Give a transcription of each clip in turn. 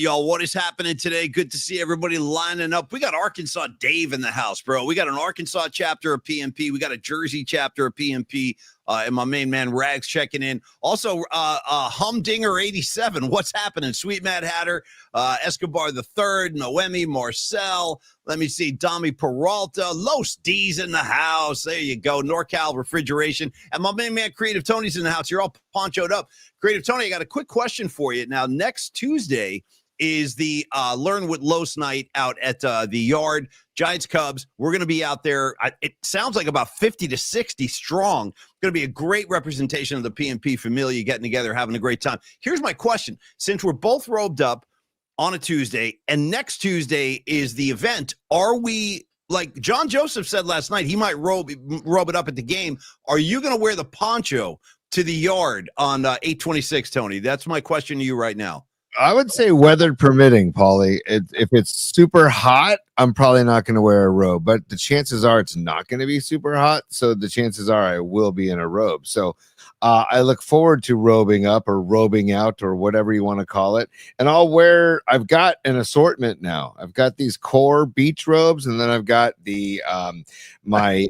y'all? What is happening today? Good to see everybody lining up. We got Arkansas Dave in the house, bro. We got an Arkansas chapter of PMP. We got a Jersey chapter of PMP. And my main man Rags checking in. Also, Humdinger 87. What's happening? Sweet Mad Hatter, Escobar the Third, Noemi Marcel. Let me see, Dami Peralta, Los D's in the house. There you go. NorCal Refrigeration. And my main man Creative Tony's in the house. You're all ponchoed up. Creative Tony, I got a quick question for you. Now, next Tuesday is the Learn with Los night out at the Yard. Giants Cubs. We're going to be out there. It sounds like about 50 to 60 strong. Going to be a great representation of the PMP familia getting together, having a great time. Here's my question. Since we're both robed up on a Tuesday and next Tuesday is the event, are we, like John Joseph said last night, he might robe it up at the game. Are you going to wear the poncho to the Yard on 8/26, Tony? That's my question to you right now. I would say weather permitting, Paulie. If it's super hot, I'm probably not going to wear a robe, but the chances are it's not going to be super hot. So the chances are I will be in a robe. So I look forward to robing up or robing out or whatever you want to call it. And I've got an assortment now. I've got these core beach robes, and then I've got the my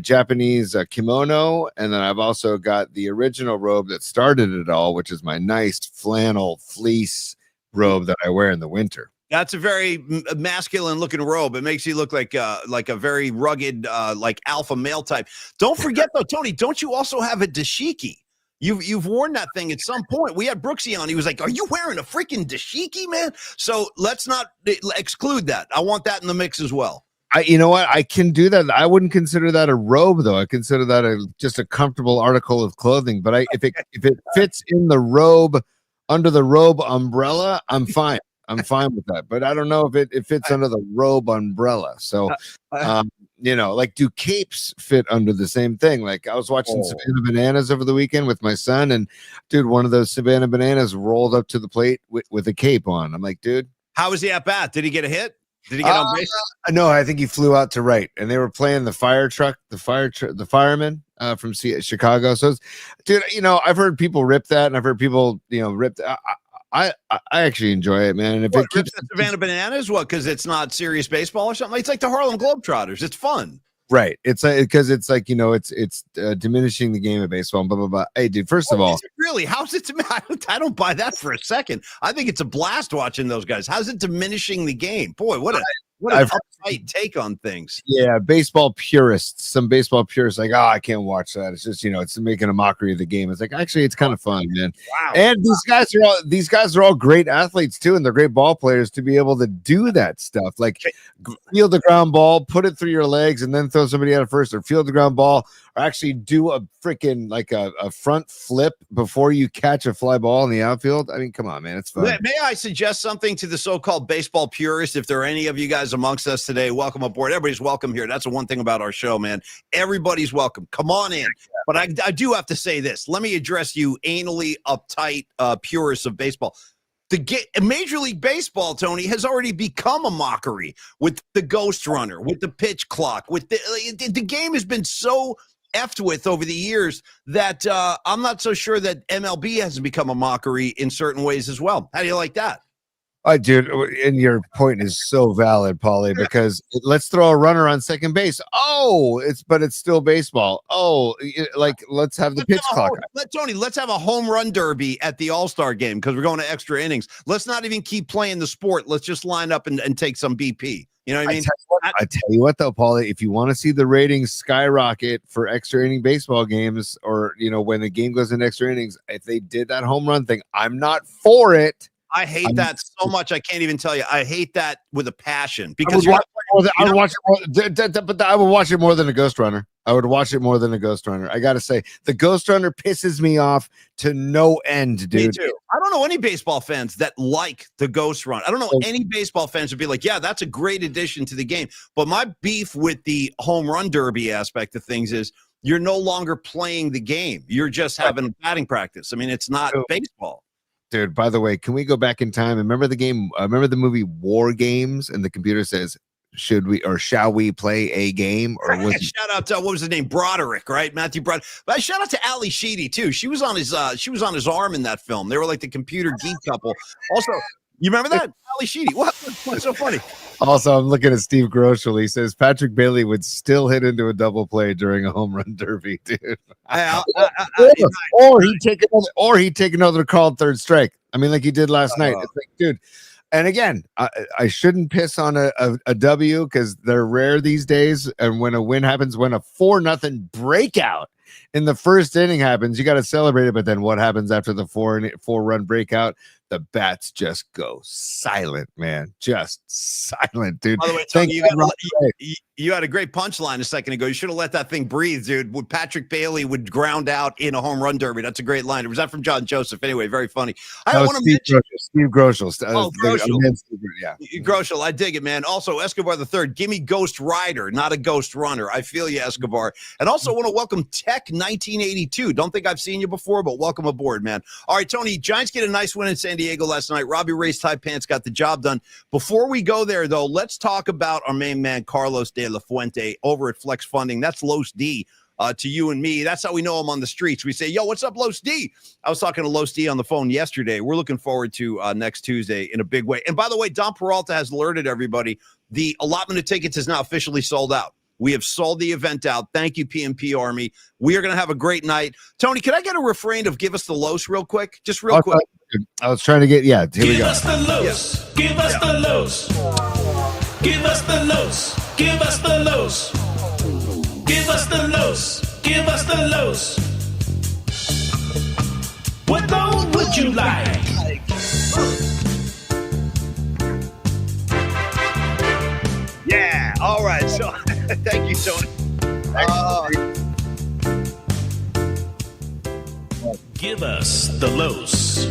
Japanese kimono, and then I've also got the original robe that started it all, which is my nice flannel fleece robe that I wear in the winter. That's a very masculine looking robe. It makes you look like a very rugged, like alpha male type. Don't forget though, Tony, don't you also have a dashiki? You've worn that thing at some point. We had Brooksy on. He was like, are you wearing a freaking dashiki, man? So let's not exclude that. I want that in the mix as well. You know what? I can do that. I wouldn't consider that a robe, though. I consider that just a comfortable article of clothing. But if it fits in the robe, under the robe umbrella, I'm fine. I'm fine with that, but I don't know if it fits under the robe umbrella. So, like, do capes fit under the same thing? Like, I was watching Savannah Bananas over the weekend with my son, and dude, one of those Savannah Bananas rolled up to the plate with a cape on. I'm like, dude, how was he at bat? Did he get a hit? Did he get on base? No, I think he flew out to right, and they were playing the fire truck, the fireman from Chicago. So, dude, I've heard people rip that, and I've heard people, rip that. I actually enjoy it, man. And if it keeps Savannah Bananas, what? Because it's not serious baseball or something. It's like the Harlem Globetrotters. It's fun, right? It's because it's like it's diminishing the game of baseball. Blah blah blah. Hey, dude. First of all, really, how's it? I don't buy that for a second. I think it's a blast watching those guys. How's it diminishing the game? Boy, what an uptight take on things. Yeah, some baseball purists, like, I can't watch that. It's just, it's making a mockery of the game. It's like, actually, it's kind of fun, man. Wow. And these guys are all great athletes too, and they're great ball players to be able to do that stuff. Like field the ground ball, put it through your legs, and then throw somebody out of first, or field the ground ball, or actually do a freaking like a front flip before you catch a fly ball in the outfield. I mean, come on, man, it's fun. May I suggest something to the so-called baseball purists? If there are any of you guys amongst us today, welcome aboard. Everybody's welcome here. That's the one thing about our show, man. Everybody's welcome. Come on in. But I do have to say this. Let me address you anally uptight purists of baseball. Major League Baseball, Tony, has already become a mockery with the ghost runner, with the pitch clock, with the game has been so effed with over the years that I'm not so sure that MLB hasn't become a mockery in certain ways as well. How do you like that? Dude, and your point is so valid, Paulie, because let's throw a runner on second base. But it's still baseball. Let's have the pitch clock. Let's have a home run derby at the All-Star game because we're going to extra innings. Let's not even keep playing the sport. Let's just line up and take some BP. You know what I mean? I tell you what, though, Paulie, if you want to see the ratings skyrocket for extra inning baseball games, or, when the game goes into extra innings, if they did that home run thing, I'm not for it. I hate that so much. I can't even tell you. I hate that with a passion because I would watch it more than a ghost runner. I would watch it more than a ghost runner. I got to say, the ghost runner pisses me off to no end, dude. Me too. I don't know any baseball fans that like the ghost run. I don't know any baseball fans would be like, yeah, that's a great addition to the game. But my beef with the home run derby aspect of things is you're no longer playing the game. You're just having batting practice. I mean, it's not baseball. Dude, by the way, can we go back in time? Remember the game? Remember the movie War Games? And the computer says, should we or shall we play a game? Or was shout out to what was his name? Broderick, right? Matthew Broderick. But shout out to Ali Sheedy too. She was on his arm in that film. They were like the computer geek couple. Also, You remember that? Ali Sheedy. What's so funny? Also, I'm looking at Steve Groschel. He says Patrick Bailey would still hit into a double play during a home run derby, dude. Or he'd take another called third strike. I mean, like he did last night. It's like, dude. And again, I shouldn't piss on a W because they're rare these days. And when a win happens, when a 4-0 breakout in the first inning happens, you got to celebrate it. But then what happens after the 4-run breakout? The bats just go silent, man. Just silent, dude. By the way, Tony, you had a great punchline a second ago. You should have let that thing breathe, dude. Would Patrick Bailey would ground out in a home run derby? That's a great line. Was that from John Joseph? Anyway, very funny. I want to mention Steve Groschel. Groschel, I dig it, man. Also, Escobar the third. Give me Ghost Rider, not a Ghost Runner. I feel you, Escobar. And also want to welcome Tech 1982. Don't think I've seen you before, but welcome aboard, man. All right, Tony. Giants get a nice win in San Diego last night. Robbie Ray's tight pants got the job done. Before we go there, though, let's talk about our main man, Carlos De La Fuente, over at Flex Funding. That's Los D to you and me. That's how we know him on the streets. We say, yo, what's up, Los D? I was talking to Los D on the phone yesterday. We're looking forward to next Tuesday in a big way. And by the way, Don Peralta has alerted everybody. The allotment of tickets is now officially sold out. We have sold the event out. Thank you, PMP Army. We are going to have a great night. Tony, can I get a refrain of give us the Los real quick? Just real quick. I was trying to get, here we go. Give us the Los. Give us the Los. Give us the Los. Give us the Los. Give us the Los. Give us the Los. What loan would you like? Yeah. All right. So thank you, Tony. Give us the Los.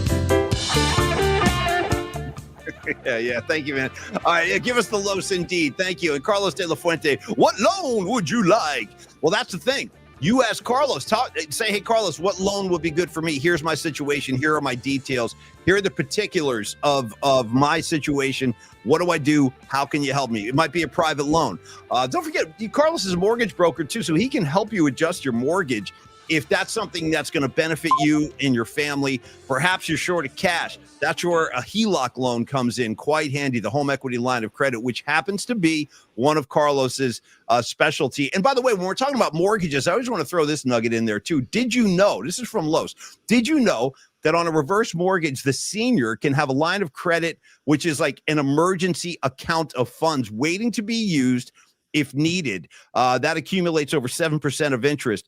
Yeah. Thank you, man. All right. Yeah, give us the Los indeed. Thank you. And Carlos De La Fuente, what loan would you like? Well, that's the thing. You ask Carlos, say, hey, Carlos, what loan would be good for me? Here's my situation. Here are my details. Here are the particulars of my situation. What do I do? How can you help me? It might be a private loan. Don't forget, Carlos is a mortgage broker, too, so he can help you adjust your mortgage if that's something that's going to benefit you and your family. Perhaps you're short of cash. That's where a HELOC loan comes in quite handy, the home equity line of credit, which happens to be one of Carlos's specialty. And by the way, when we're talking about mortgages, I always want to throw this nugget in there too. Did you know, this is from Los, did you know that on a reverse mortgage, the senior can have a line of credit, which is like an emergency account of funds waiting to be used if needed? That accumulates over 7% of interest.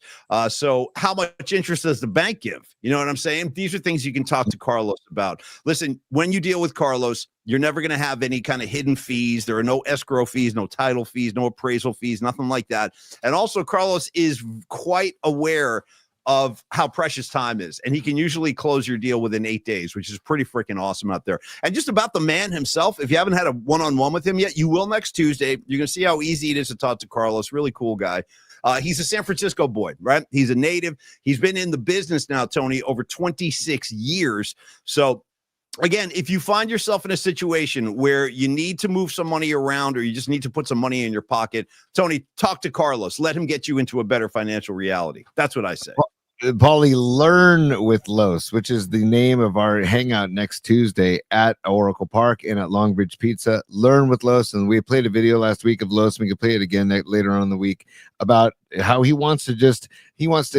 So how much interest does the bank give? You know what I'm saying? These are things you can talk to Carlos about. Listen, when you deal with Carlos, you're never going to have any kind of hidden fees. There are no escrow fees, no title fees, no appraisal fees, nothing like that. And also, Carlos is quite aware of how precious time is. And he can usually close your deal within 8 days, which is pretty freaking awesome out there. And just about the man himself, if you haven't had a one-on-one with him yet, you will next Tuesday. You're going to see how easy it is to talk to Carlos. Really cool guy. He's a San Francisco boy, right? He's a native. He's been in the business now, Tony, over 26 years. So again, if you find yourself in a situation where you need to move some money around or you just need to put some money in your pocket, Tony, talk to Carlos. Let him get you into a better financial reality. That's what I say. Paulie, learn with Los, which is the name of our hangout next Tuesday at Oracle Park and at Long Bridge Pizza. Learn with Los, and we played a video last week of Los. We can play it again later on in the week about how he wants to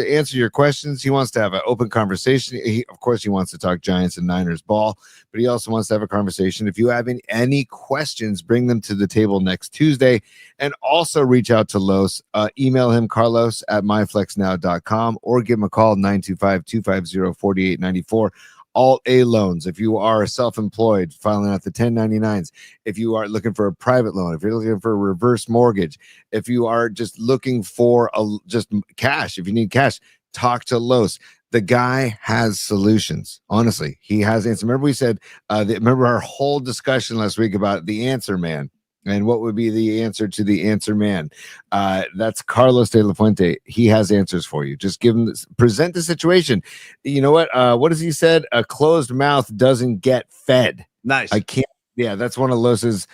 answer your questions. He wants to have an open conversation. Of course, he wants to talk Giants and Niners ball, but he also wants to have a conversation. If you have any questions, bring them to the table next Tuesday, and also reach out to Los. Email him, carlos@myflexnow.com, or give him a call, 925-250-4894. Alt A loans. If you are self-employed, filing out the 1099s, if you are looking for a private loan, if you're looking for a reverse mortgage, if you are just looking for just cash, if you need cash, talk to Los. The guy has solutions. Honestly, he has answers. Remember we said, remember our whole discussion last week about the answer man. And what would be the answer to the answer man? That's Carlos De La Fuente. He has answers for you. Just give him, present the situation. You know what? What has he said? A closed mouth doesn't get fed. Nice. I can't. Yeah, that's one of Los's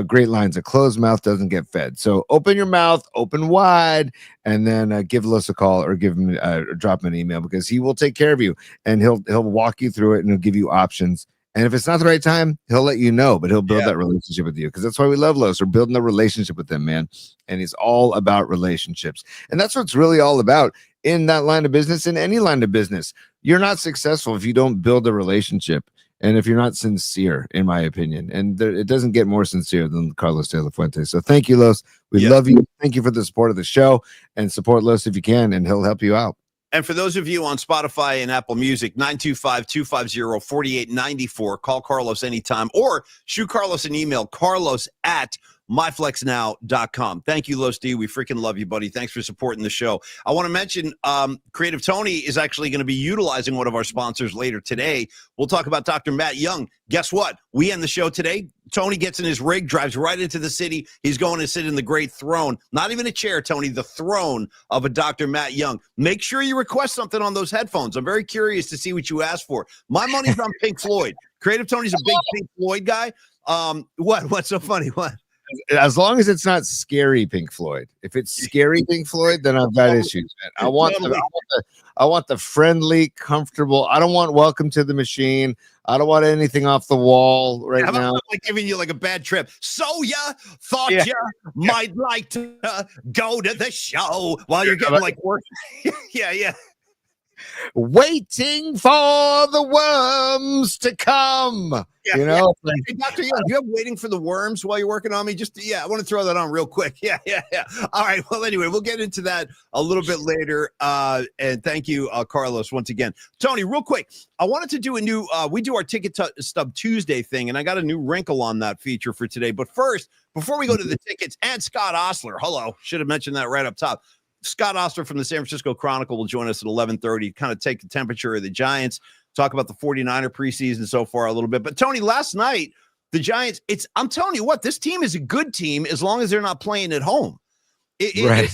great lines. A closed mouth doesn't get fed. So open your mouth, open wide, and then give Los a call or give him or drop him an email, because he will take care of you and he'll walk you through it and he'll give you options. And if it's not the right time, he'll let you know, but he'll build that relationship with you, because that's why we love Los. We're building a relationship with him, man. And he's all about relationships. And that's what it's really all about in that line of business, in any line of business. You're not successful if you don't build a relationship and if you're not sincere, in my opinion. And it doesn't get more sincere than Carlos De La Fuente. So thank you, Los. We love you. Thank you for the support of the show, and support Los if you can, and he'll help you out. And for those of you on Spotify and Apple Music, 925-250-4894. Call Carlos anytime, or shoot Carlos an email, carlos@myflexnow.com. Thank you, Los D. We freaking love you, buddy. Thanks for supporting the show. I want to mention Creative Tony is actually going to be utilizing one of our sponsors later today. We'll talk about Dr. Matt Young. Guess what? We end the show today. Tony gets in his rig, drives right into the city. He's going to sit in the great throne. Not even a chair, Tony, the throne of a Dr. Matt Young. Make sure you request something on those headphones. I'm very curious to see what you ask for. My money's on Pink Floyd. Creative Tony's a big Pink Floyd guy. What's so funny? What? As long as it's not scary Pink Floyd. If it's scary Pink Floyd, then I've got issues, man. I want the friendly, comfortable. I don't want Welcome to the Machine. I don't want anything off the wall now. Like giving you like a bad trip. So you thought you might like to go to the show while you're getting like work. Yeah. Waiting for the worms to come. Hey, Dr. Young, you have waiting for the worms while you're working on me? I want to throw that on real quick. Yeah. All right. Well, anyway, we'll get into that a little bit later. And thank you, Carlos, once again. Tony, real quick, I wanted to do a new, we do our Ticket Stub Tuesday thing, and I got a new wrinkle on that feature for today. But first, before we go to the tickets, and Scott Ostler, hello, should have mentioned that right up top. Scott Ostler from the San Francisco Chronicle will join us at 11:30, kind of take the temperature of the Giants, talk about the 49er preseason so far a little bit. But Tony, last night, the Giants, I'm telling you what, this team is a good team as long as they're not playing at home. It's like,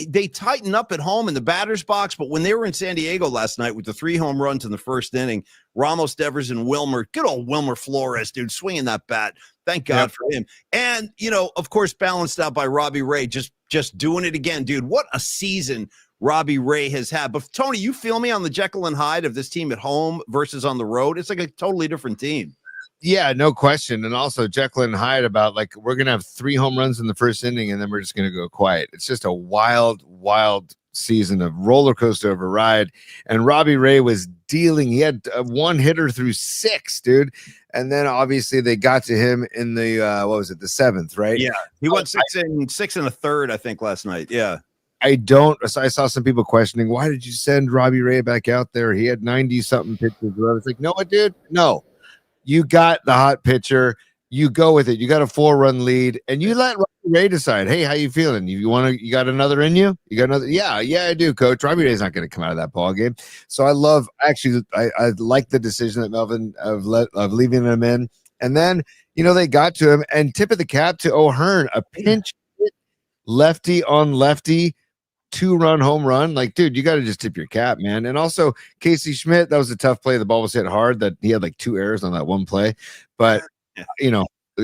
they tighten up at home in the batter's box, but when they were in San Diego last night with the 3 home runs in the first inning, Ramos, Devers, and Wilmer, good old Wilmer Flores, dude, swinging that bat. Thank God for him. And, of course, balanced out by Robbie Ray, just doing it again, dude. What a season Robbie Ray has had. But Tony, you feel me on the Jekyll and Hyde of this team at home versus on the road? It's like a totally different team. Yeah, no question. And also Jekyll and Hyde about we're going to have 3 home runs in the first inning and then we're just going to go quiet. It's just a wild season of roller coaster of a ride. And Robbie Ray was dealing. He had one hitter through 6, dude. And then obviously they got to him in the, the 7th, right? Yeah. He went 6 and a third, I think, last night. Yeah. I saw some people questioning, why did you send Robbie Ray back out there? He had 90 something pitches. I was like, no, dude, no. You got the hot pitcher. You go with it. You got a 4-run lead, and you let Robbie Ray decide. Hey, how you feeling? You got another in you? You got another? Yeah, I do, Coach. Robbie Ray's not going to come out of that ball game. So I like the decision that Melvin of leaving him in, and then they got to him, and tip of the cap to O'Hearn, a pinch hit, lefty on lefty. 2-run home run. Like, dude, you got to just tip your cap, man. And also Casey Schmidt, that was a tough play. The ball was hit hard. That he had 2 errors on that one play. But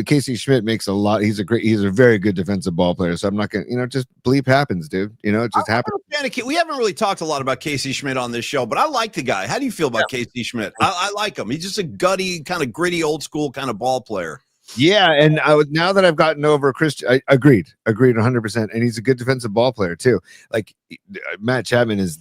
Casey Schmidt makes a lot. He's a very good defensive ball player. So I'm not gonna, just bleep happens, dude. It just happens. We haven't really talked a lot about Casey Schmidt on this show, but I like the guy. How do you feel about Casey Schmidt? I like him. He's just a gutty, kind of gritty, old school kind of ball player. Yeah, and now that I've gotten over Christian, I agreed 100%, and he's a good defensive ball player too. Like Matt Chapman is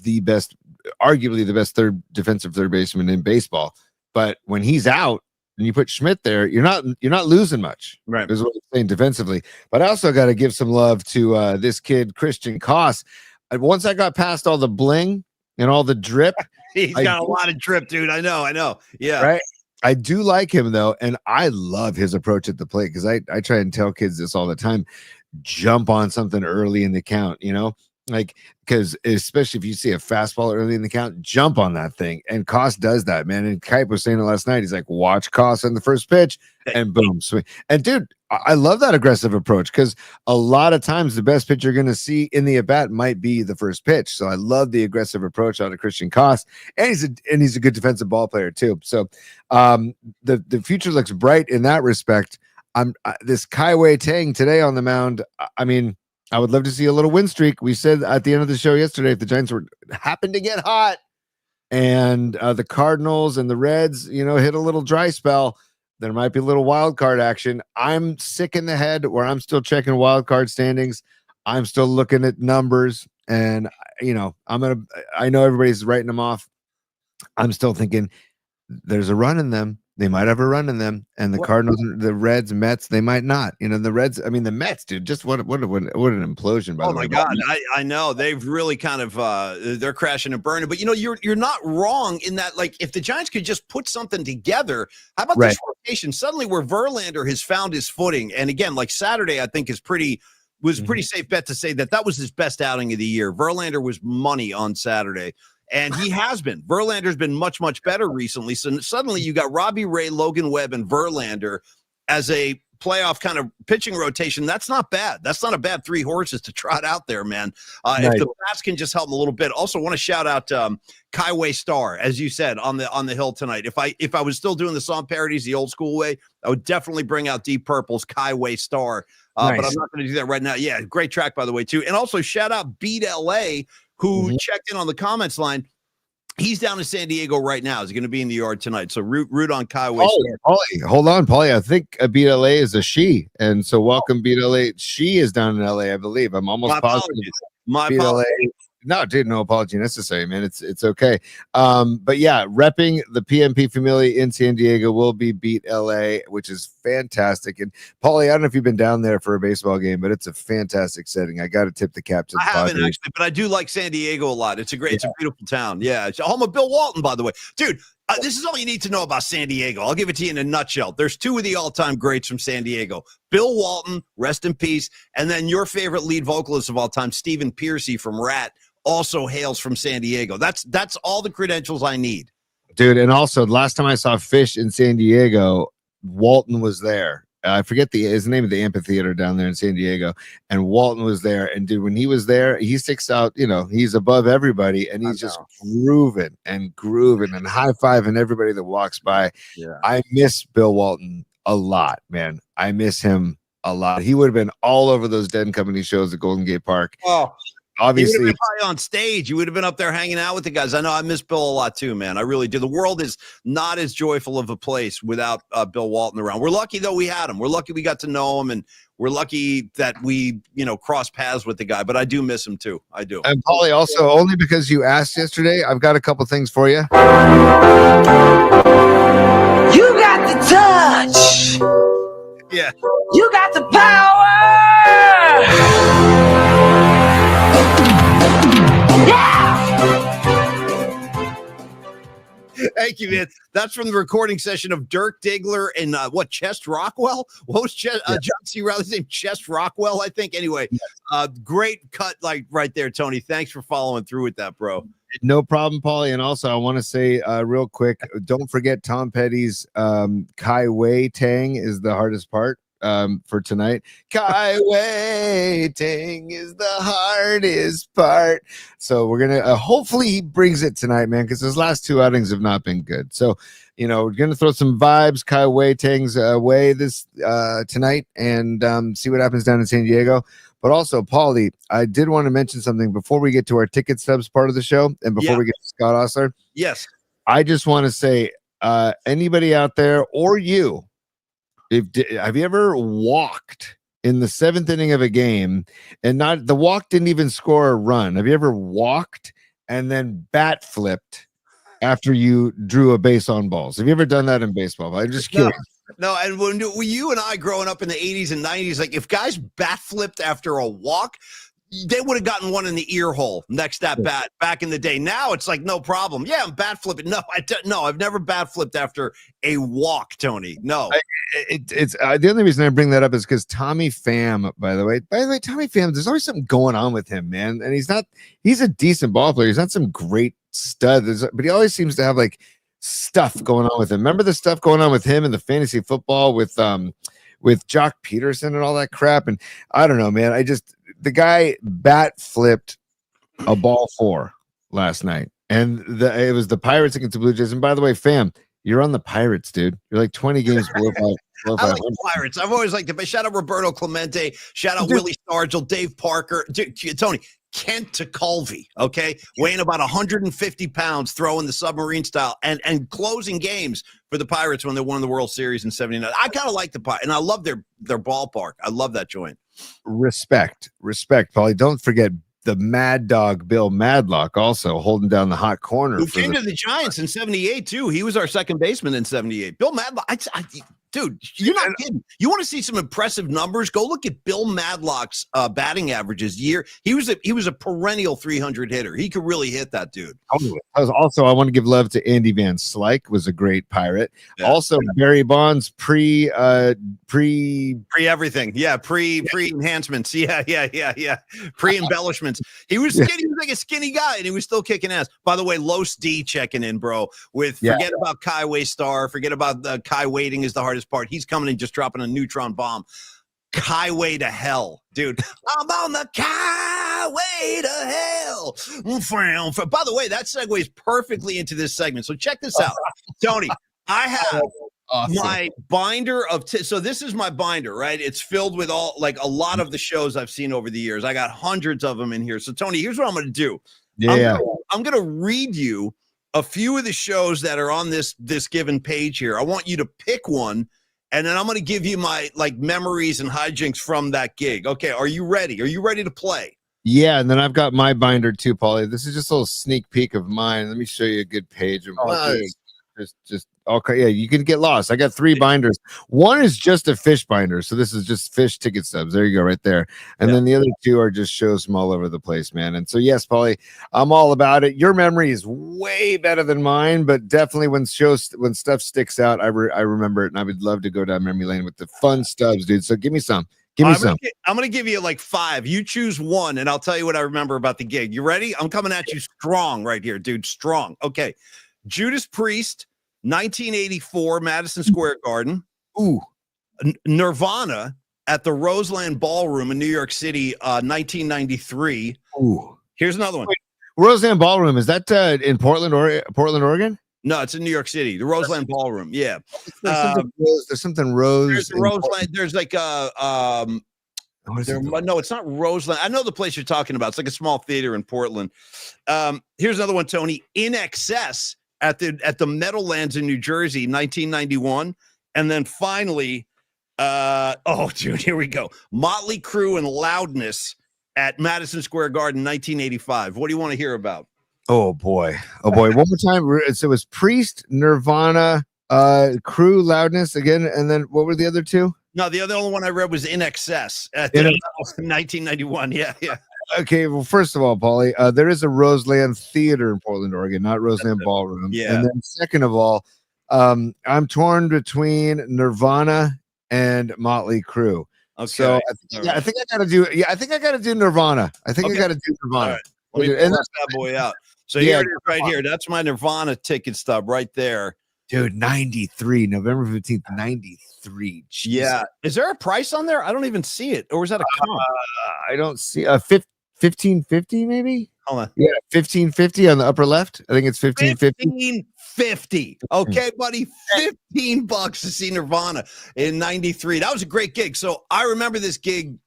arguably the best defensive third baseman in baseball. But when he's out and you put Schmidt there, you're not losing much. Right, is what I'm saying defensively. But I also got to give some love to this kid Christian Koss. Once I got past all the bling and all the drip, he's got a lot of drip, dude. I know. Yeah, right. I do like him, though, and I love his approach at the plate because I try and tell kids this all the time. Jump on something early in the count, because especially if you see a fastball early in the count, jump on that thing. And Koss does that, man. And Kipe was saying it last night. He's like, watch Koss on the first pitch and boom, swing. And dude, I love that aggressive approach because a lot of times the best pitch you're going to see in the at-bat might be the first pitch. So I love the aggressive approach out of Christian Koss, and he's a good defensive ball player too. So the future looks bright in that respect. This Kaiwei Tang today on the mound. I mean, I would love to see a little win streak. We said at the end of the show yesterday, if the Giants happened to get hot, and the Cardinals and the Reds, hit a little dry spell, there might be a little wild card action. I'm sick in the head where I'm still checking wild card standings. I'm still looking at numbers, and I know everybody's writing them off. I'm still thinking there's a run in them. They might have a run in them, and the Cardinals, the Reds, Mets, they might not. The Reds. I mean, the Mets, dude. Just what an implosion! By the way. Oh my God, I know they've really kind of they're crashing and burning. But you're not wrong in that. Like, if the Giants could just put something together, how about this rotation? Suddenly, where Verlander has found his footing, and again, like Saturday, I think was pretty safe bet to say that was his best outing of the year. Verlander was money on Saturday. And he has been. Verlander's been much, much better recently. So suddenly you got Robbie Ray, Logan Webb, and Verlander as a playoff kind of pitching rotation. That's not bad. That's not a bad 3 horses to trot out there, man. Nice. If the bats can just help them a little bit. Also want to shout out Kaiway Star, as you said, on the hill tonight. If I was still doing the song parodies the old school way, I would definitely bring out Deep Purple's Kaiway Star. Nice. But I'm not going to do that right now. Yeah, great track, by the way, too. And also shout out Beat LA, who checked in on the comments line. He's down in San Diego right now. He's going to be in the yard tonight. So root on Kaiway. Paulie, hold on, Paulie. I think Beat LA is a she. And so welcome, Beat LA. She is down in LA, I believe. I'm almost positive. My apologies. No, dude, no apology necessary, man. It's okay. But yeah, repping the PMP family in San Diego will be Beat LA, which is fantastic. And Paulie, I don't know if you've been down there for a baseball game, but it's a fantastic setting. I got to tip the cap to the I haven't actually, but I do like San Diego a lot. It's a beautiful town. Yeah, it's home of Bill Walton, by the way, dude. This is all you need to know about San Diego. I'll give it to you in a nutshell. There's 2 of the all-time greats from San Diego. Bill Walton, rest in peace, and then your favorite lead vocalist of all time, Stephen Pearcy from Rat, also hails from San Diego. That's all the credentials I need. Dude, and also last time I saw Fish in San Diego, Walton was there. I forget his name of the amphitheater down there in San Diego, and Walton was there. And dude, when he was there, he sticks out. He's above everybody, and he's just grooving and high-fiving everybody that walks by. Yeah. I miss Bill Walton a lot, man. I miss him a lot. He would have been all over those Dead Company shows at Golden Gate Park. Oh, obviously, you would have been probably on stage. You would have been up there hanging out with the guys. I know I miss Bill a lot too, man. I really do. The world is not as joyful of a place without Bill Walton around. We're lucky though we had him. We're lucky we got to know him, and we're lucky that we, crossed paths with the guy. But I do miss him too. I do. And Paulie, also only because you asked yesterday, I've got a couple things for you. You got the touch. Yeah. You got the power. Thank you, man. That's from the recording session of Dirk Diggler and Chest Rockwell? What was John C. Reilly's name? Chest Rockwell, I think. Anyway, great cut, like right there, Tony. Thanks for following through with that, bro. No problem, Paulie. And also, I want to say real quick, don't forget Tom Petty's Kai Wei Tang is the hardest part. For tonight. Kai waiting is the hardest part. So we're gonna hopefully he brings it tonight, man, because his last 2 outings have not been good. So we're gonna throw some vibes Kai waiting's way this tonight and see what happens down in San Diego. But also, Paulie, I did want to mention something before we get to our ticket stubs part of the show and before we get to Scott Ostler. Yes, I just want to say anybody out there or you, have you ever walked in the 7th inning of a game and the walk didn't even score a run? Have you ever walked and then bat flipped after you drew a base on balls? Have you ever done that in baseball? I'm just curious. No, and when you and I growing up in the 80s and 90s, like if guys bat flipped after a walk, they would have gotten one in the ear hole next at bat back in the day. Now it's like no problem. Yeah, I'm bat flipping. No, I've never bat flipped after a walk, Tony. No. It's the only reason I bring that up is because Tommy Pham, by the way, Tommy Pham, there's always something going on with him, man. And he's a decent ball player. He's not some great stud, but he always seems to have like stuff going on with him. Remember the stuff going on with him in the fantasy football with Jock Peterson and all that crap? And I don't know, man. The guy bat flipped a ball 4 last night, and it was the Pirates against the Blue Jays. And by the way, Pham, you're on the Pirates, dude. You're like 20 games below 500. I like the Pirates. I've always liked it. But shout out Roberto Clemente. Shout out Willie Stargell, Dave Parker. Tony, Kent to Culvey, okay, weighing about 150 pounds, throwing the submarine style and closing games for the Pirates when they won the World Series in '79. I kind of like the Pirates, and I love their ballpark. I love that joint. Respect, Paulie. Don't forget the Mad Dog Bill Madlock also holding down the hot corner. Who came to the Giants in '78 too? He was our second baseman in '78. Bill Madlock. Dude, you're not kidding. You want to see some impressive numbers? Go look at Bill Madlock's batting averages. He was a perennial 300 hitter. He could really hit that dude. Also, I want to give love to Andy Van Slyke, was a great Pirate. Yeah. Also, Barry Bonds pre everything. Yeah, pre enhancements. Yeah. Pre embellishments. He was skinny. He was like a skinny guy, and he was still kicking ass. By the way, Los D checking in, bro. Forget about Kaiway Star. Forget about Kai waiting is the hardest part. He's coming and just dropping a neutron bomb. Kaiway to hell, dude. I'm on the Kaiway to hell. By the way, that segues perfectly into this segment. So check this out, Tony. I have my binder of so this is my binder, right? It's filled with a lot of the shows I've seen over the years. I got hundreds of them in here. So Tony, here's what I'm going to do. I'm going to read you a few of the shows that are on this given page here. I want you to pick one, and then I'm going to give you my memories and hijinks from that gig. Okay, are you ready? Are you ready to play? Yeah, and then I've got my binder too, Paulie. This is just a little sneak peek of mine. Let me show you a good page of mine. Just okay. Yeah, you can get lost. I got 3 binders. One is just a fish binder, so this is just fish ticket stubs. There you go, right there. And then the other 2 are just shows from all over the place, man. And so yes, Paulie, I'm all about it. Your memory is way better than mine, but definitely when stuff sticks out, I remember it, and I would love to go down memory lane with the fun stubs, dude. So give me some. I'm going to give you 5. You choose one, and I'll tell you what I remember about the gig. You ready? I'm coming at you strong right here, dude. Strong. Okay. Judas Priest, 1984, Madison Square Garden. Ooh. Nirvana at the Roseland Ballroom in New York City, 1993. Ooh. Here's another one. Wait, Roseland Ballroom, is that in Portland, Oregon? No, it's in New York City. The Roseland Ballroom. Yeah. There's something Rose. There's the Roseland. There's no, it's not Roseland. I know the place you're talking about. It's like a small theater in Portland. Here's another one, Tony. In Excess at the Meadowlands in New Jersey, 1991. And then finally, dude, here we go. Motley Crue and Loudness at Madison Square Garden, 1985. What do you want to hear about? Oh boy. One more time. So it was Priest, Nirvana, Crue, Loudness again, and then what were the other 2? No, the other one I read was In Excess at 1991. Yeah. Okay, well, first of all, Paulie, there is a Roseland Theater in Portland, Oregon, not Roseland Ballroom. Yeah. And then second of all, I'm torn between Nirvana and Motley Crue. Okay. So I think I gotta do Nirvana. I gotta do Nirvana. Right. Let me pull that boy out. So here it is right here. That's my Nirvana ticket stub right there. Dude, 93, November 15th, 93. Jesus. Yeah. Is there a price on there? I don't even see it. Or is that a comp? I don't see 1550 maybe? Hold on. Yeah, 1550 on the upper left. I think it's 1550. 1550. Okay, buddy. $15 to see Nirvana in 93. That was a great gig. So I remember this gig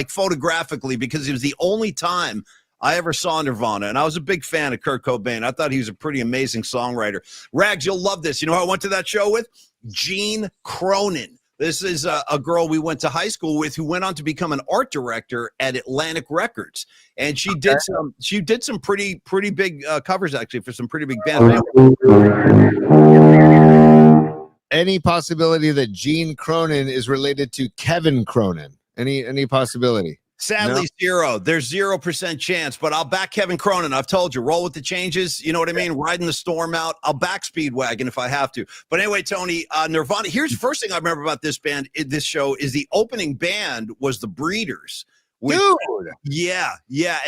photographically because it was the only time I ever saw Nirvana, and I was a big fan of Kurt Cobain. I thought he was a pretty amazing songwriter. Rags, you'll love this. You know who I went to that show with? Jean Cronin. This is a girl we went to high school with who went on to become an art director at Atlantic Records, and she did some pretty big covers actually for some pretty big bands. Any possibility that Jean Cronin is related to Kevin Cronin? Any possibility? Sadly, zero. There's 0% chance, but I'll back Kevin Cronin. I've told you, roll with the changes. You know what I mean? Riding the storm out. I'll back Speedwagon if I have to. But anyway, Tony, Nirvana. Here's the first thing I remember about this band, this show, is the opening band was the Breeders. Dude. Yeah.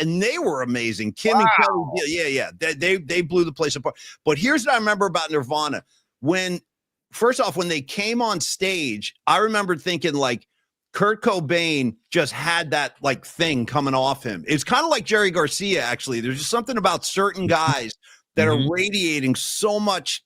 And they were amazing. Kim and Kelly. Yeah. They blew the place apart. But here's what I remember about Nirvana. First off, when they came on stage, I remember thinking Kurt Cobain just had that thing coming off him. It's kind of like Jerry Garcia, actually. There's just something about certain guys that are radiating so much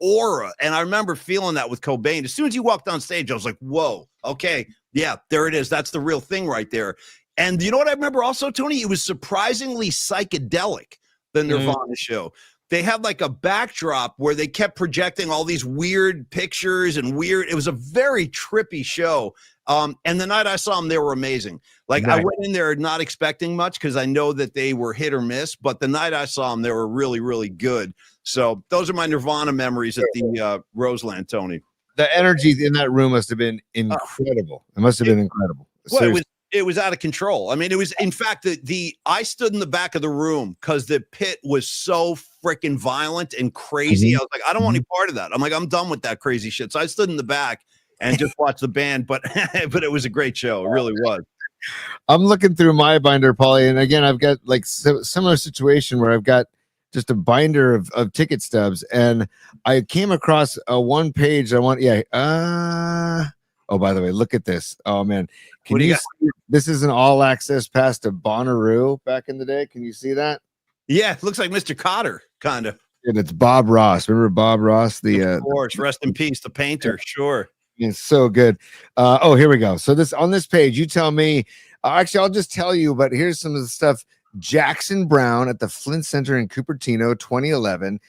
aura. And I remember feeling that with Cobain. As soon as he walked on stage, I was like, whoa, okay. Yeah, there it is. That's the real thing right there. And you know what I remember also, Tony? It was surprisingly psychedelic, the Nirvana show. They had like a backdrop where they kept projecting all these weird pictures and it was a very trippy show. And the night I saw them, they were amazing. Like I went in there not expecting much because I know that they were hit or miss, but the night I saw them, they were really, really good. So those are my Nirvana memories at the Roseland, Tony. The energy in that room must have been incredible. It must have been incredible. Well, it was out of control. I mean, it was, in fact, I stood in the back of the room because the pit was so freaking violent and crazy. I was like, I don't want any part of that. I'm like, I'm done with that crazy shit. So I stood in the back and just watched the band, but it was a great show. It really was. I'm looking through my binder, Paulie, and again, I've got like similar situation where I've got just a binder of ticket stubs, and I came across one page. Oh, by the way, look at this. Oh man, can you see, this is an all access pass to Bonnaroo back in the day. Can you see that? Yeah, it looks like Mr. Cotter, kind of. And it's Bob Ross. Remember Bob Ross? Of course, rest in peace, the painter. Sure. It's so good. Here we go. So on this page, you tell me. Actually, I'll just tell you. But here's some of the stuff. Jackson Brown at the Flint Center in Cupertino, 2011.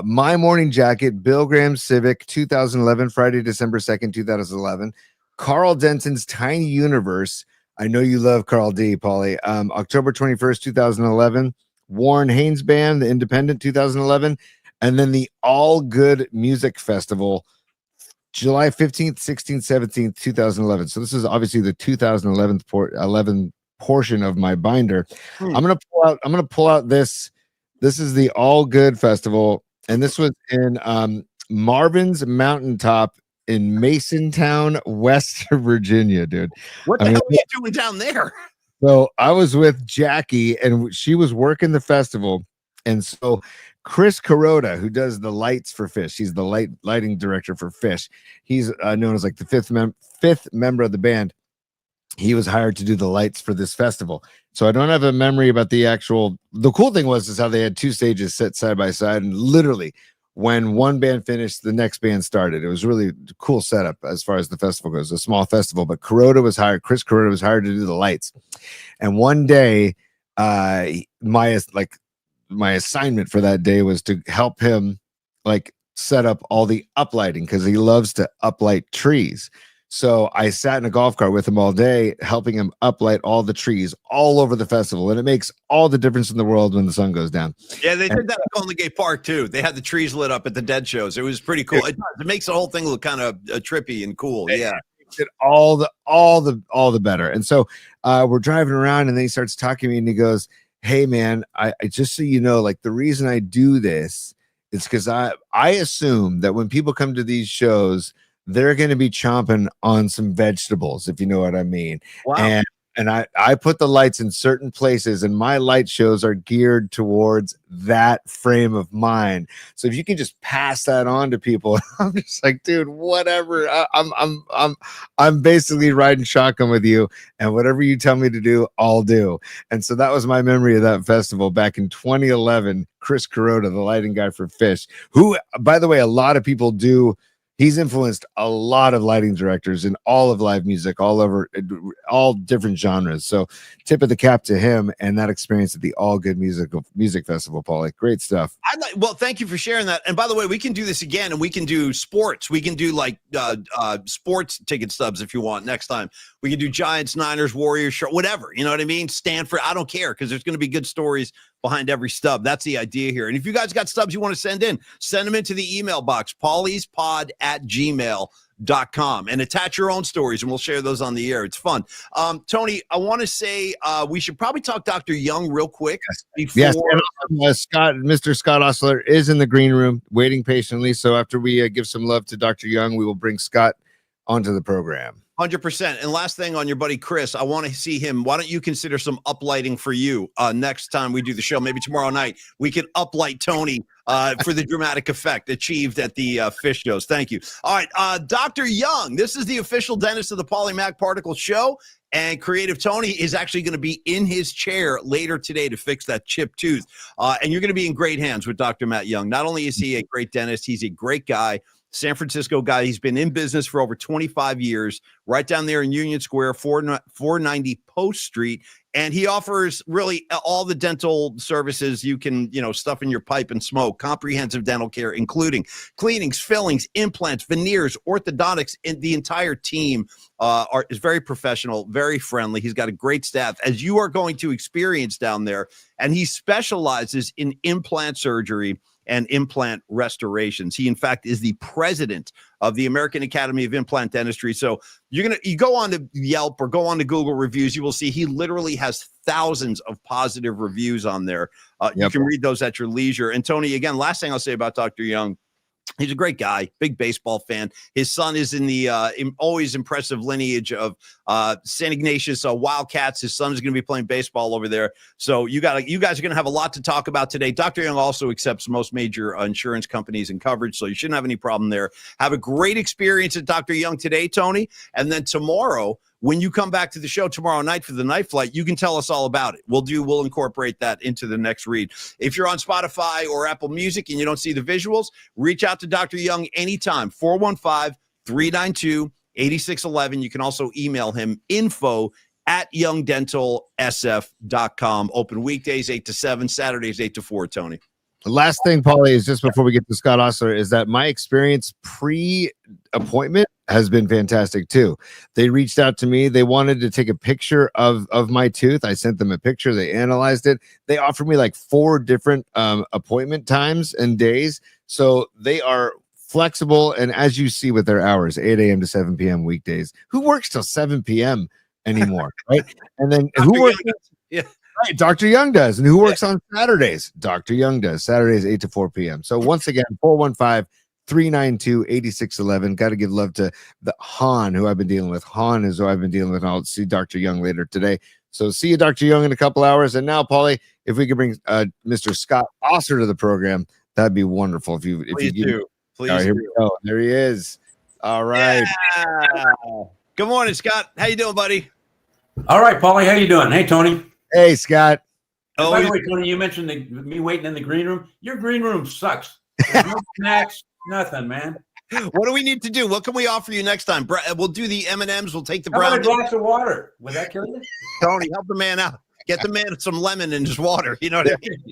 My Morning Jacket, Bill Graham Civic, 2011, Friday, December 2nd, 2011. Carl Denton's Tiny Universe. I know you love Carl D, Paulie. October 21st, 2011. Warren Haynes Band, The Independent, 2011. And then the All Good Music Festival, July 15th, 16th, 17th, 2011. So this is obviously the 2011 portion of my binder. I'm gonna pull out this. This is the All Good Festival, and this was in Marvin's Mountaintop in Masontown, West Virginia, dude. What the hell are you doing down there? So I was with Jackie, and she was working the festival, and so Chris Kuroda, who does the lights for Fish, he's the lighting director for Fish. He's known as like the fifth member of the band. He was hired to do the lights for this festival. So I don't have a memory about the cool thing is how they had two stages set side by side, and literally when one band finished, the next band started. It was really a cool setup as far as the festival goes, a small festival, but Chris Kuroda was hired to do the lights. And one day, my assignment for that day was to help him like set up all the uplighting, because he loves to uplight trees. So I sat in a golf cart with him all day, helping him uplight all the trees all over the festival. And it makes all the difference in the world when the sun goes down. Yeah, they did that at Golden Gate Park too. They had the trees lit up at the Dead shows. It was pretty cool. It makes the whole thing look kind of trippy and cool. Yeah. It all the better. And so we're driving around, and then he starts talking to me, and he goes, "Hey man, I just so you know, like the reason I do this is because I assume that when people come to these shows, they're going to be chomping on some vegetables, if you know what I mean." Wow. And I put the lights in certain places, and my light shows are geared towards that frame of mind. So if you can just pass that on to people, I'm just like, dude, whatever. I'm basically riding shotgun with you, and whatever you tell me to do, I'll do. And so that was my memory of that festival back in 2011. Chris Kuroda, the lighting guy for Fish, who, by the way, a lot of people do. He's influenced a lot of lighting directors in all of live music, all over, all different genres. So tip of the cap to him and that experience at the All Good Music Festival, Paulie. Great stuff. Well, thank you for sharing that. And by the way, we can do this again, and we can do sports. We can do like sports ticket stubs if you want next time. We can do Giants, Niners, Warriors, whatever. You know what I mean? Stanford. I don't care, because there's going to be good stories behind every stub. That's the idea here. And if you guys got stubs you want to send them into the email box, pauliespod@gmail.com, and attach your own stories, and we'll share those on the air. It's fun. Tony, I want to say we should probably talk Dr. Young real quick. Yes. Mr. Scott Ostler is in the green room waiting patiently. So after we give some love to Dr. Young, we will bring Scott onto the program. 100%. And last thing on your buddy Chris, I want to see him. Why don't you consider some uplighting for you next time we do the show? Maybe tomorrow night we can uplight Tony for the dramatic effect achieved at the Fish shows. Thank you. All right, Dr. Young, this is the official dentist of the Polymac Particle Show, and Creative Tony is actually going to be in his chair later today to fix that chipped tooth. And you're going to be in great hands with Dr. Matt Young. Not only is he a great dentist, he's a great guy. San Francisco guy. He's been in business for over 25 years, right down there in Union Square, 490 Post Street. And he offers really all the dental services you can, stuff in your pipe and smoke, comprehensive dental care, including cleanings, fillings, implants, veneers, orthodontics. And the entire team is very professional, very friendly. He's got a great staff, as you are going to experience down there. And he specializes in implant surgery and implant restorations. He, in fact, is the president of the American Academy of Implant Dentistry. So you go on to Yelp or go on to Google reviews, you will see he literally has thousands of positive reviews on there. You can read those at your leisure. And Tony, again, last thing I'll say about Dr. Young, he's a great guy, big baseball fan. His son is in the always impressive lineage of St. Ignatius Wildcats. His son is going to be playing baseball over there. So you guys are going to have a lot to talk about today. Dr. Young also accepts most major insurance companies and coverage, so you shouldn't have any problem there. Have a great experience at Dr. Young today, Tony. And then tomorrow, when you come back to the show tomorrow night for the night flight, you can tell us all about it. We'll incorporate that into the next read. If you're on Spotify or Apple Music and you don't see the visuals, reach out to Dr. Young anytime, 415-392-8611. You can also email him info@youngdentalsf.com. Open weekdays 8 to 7, Saturdays 8 to 4, Tony. The last thing, Paulie, is just before we get to Scott Ostler, is that my experience pre-appointment has been fantastic too. They reached out to me. They wanted to take a picture of my tooth. I sent them a picture. They analyzed it. They offered me like 4 different appointment times and days. So they are flexible. And as you see with their hours, 8 a.m. to 7 p.m. weekdays, who works till 7 p.m. anymore, right? And then who works? Right, Dr. Young does. And who works on Saturdays? Dr. Young does. Saturdays, 8 to 4 p.m. So once again, 415-392-8611. Got to give love to the Han, who I've been dealing with. Han is who I've been dealing with. And I'll see Dr. Young later today. So see you, Dr. Young, in a couple hours. And now, Paulie, if we could bring Mr. Scott Ostler to the program, that'd be wonderful. Please do. Please do. Here we go. There he is. All right. Yeah. Good morning, Scott. How you doing, buddy? All right, Paulie. How you doing? Hey, Tony. Hey, Scott. Oh, by the way, Tony, you mentioned me waiting in the green room. Your green room sucks. There's no snacks, nothing, man. What do we need to do? What can we offer you next time? We'll do the M&Ms. We'll take the How about brown. a glass of water? Would that kill you? Tony, help the man out. Get the man some lemon and just water. You know what I mean?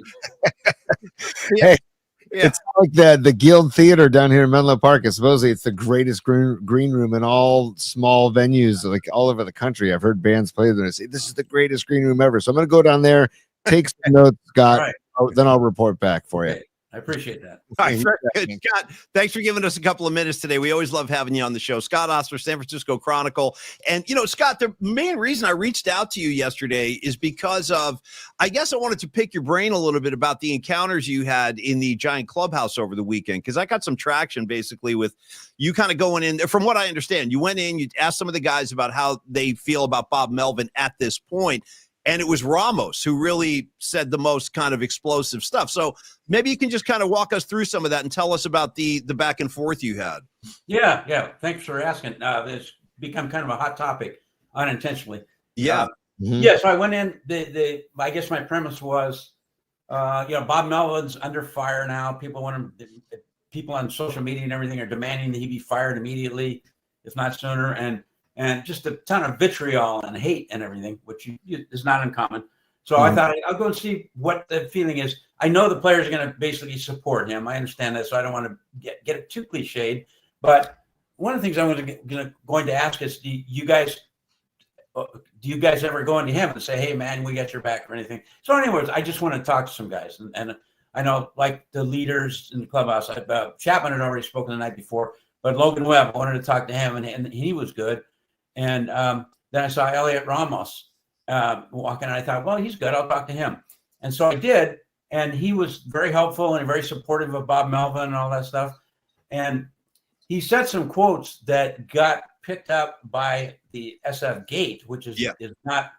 Hey, it's like the Guild Theater down here in Menlo Park. Supposedly it's the greatest green room in all small venues, like all over the country. I've heard bands play there and say, this is the greatest green room ever. So I'm going to go down there, take some notes, Scott. Right. Then I'll report back for you. Okay. I appreciate that. All right, very good. Scott, thanks for giving us a couple of minutes today. We always love having you on the show. Scott Ostler, San Francisco Chronicle. And, Scott, the main reason I reached out to you yesterday is because of, I guess I wanted to pick your brain a little bit about the encounters you had in the Giant Clubhouse over the weekend, because I got some traction basically with you kind of going in. From what I understand, you went in, you asked some of the guys about how they feel about Bob Melvin at this point. And it was Ramos who really said the most kind of explosive stuff. So maybe you can just kind of walk us through some of that and tell us about the back and forth you had. Yeah. Thanks for asking. It's become kind of a hot topic unintentionally. Yeah. Yeah. So I went in. I guess my premise was, Bob Melvin's under fire now. People on social media and everything are demanding that he be fired immediately, if not sooner. And just a ton of vitriol and hate and everything, which is not uncommon. So I thought I'll go and see what the feeling is. I know the players are going to basically support him. I understand that, so I don't want to get it too cliched. But one of the things I was going to ask is, do you guys ever go into him and say, hey, man, we got your back or anything? So anyways, I just want to talk to some guys. And I know, like the leaders in the clubhouse, Chapman had already spoken the night before, but Logan Webb, I wanted to talk to him, and he was good. And then I saw Elliot Ramos walking, and I thought, well, he's good. I'll talk to him. And so I did, and he was very helpful and very supportive of Bob Melvin and all that stuff. And he said some quotes that got picked up by the SF Gate, which is not,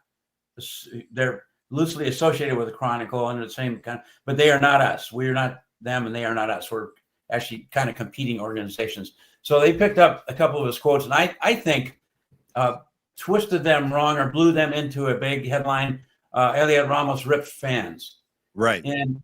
they're loosely associated with the Chronicle under the same kind, but they are not us. We are not them, and they are not us. We're actually kind of competing organizations. So they picked up a couple of his quotes, and I think twisted them wrong or blew them into a big headline. Elliot Ramos ripped fans. Right. And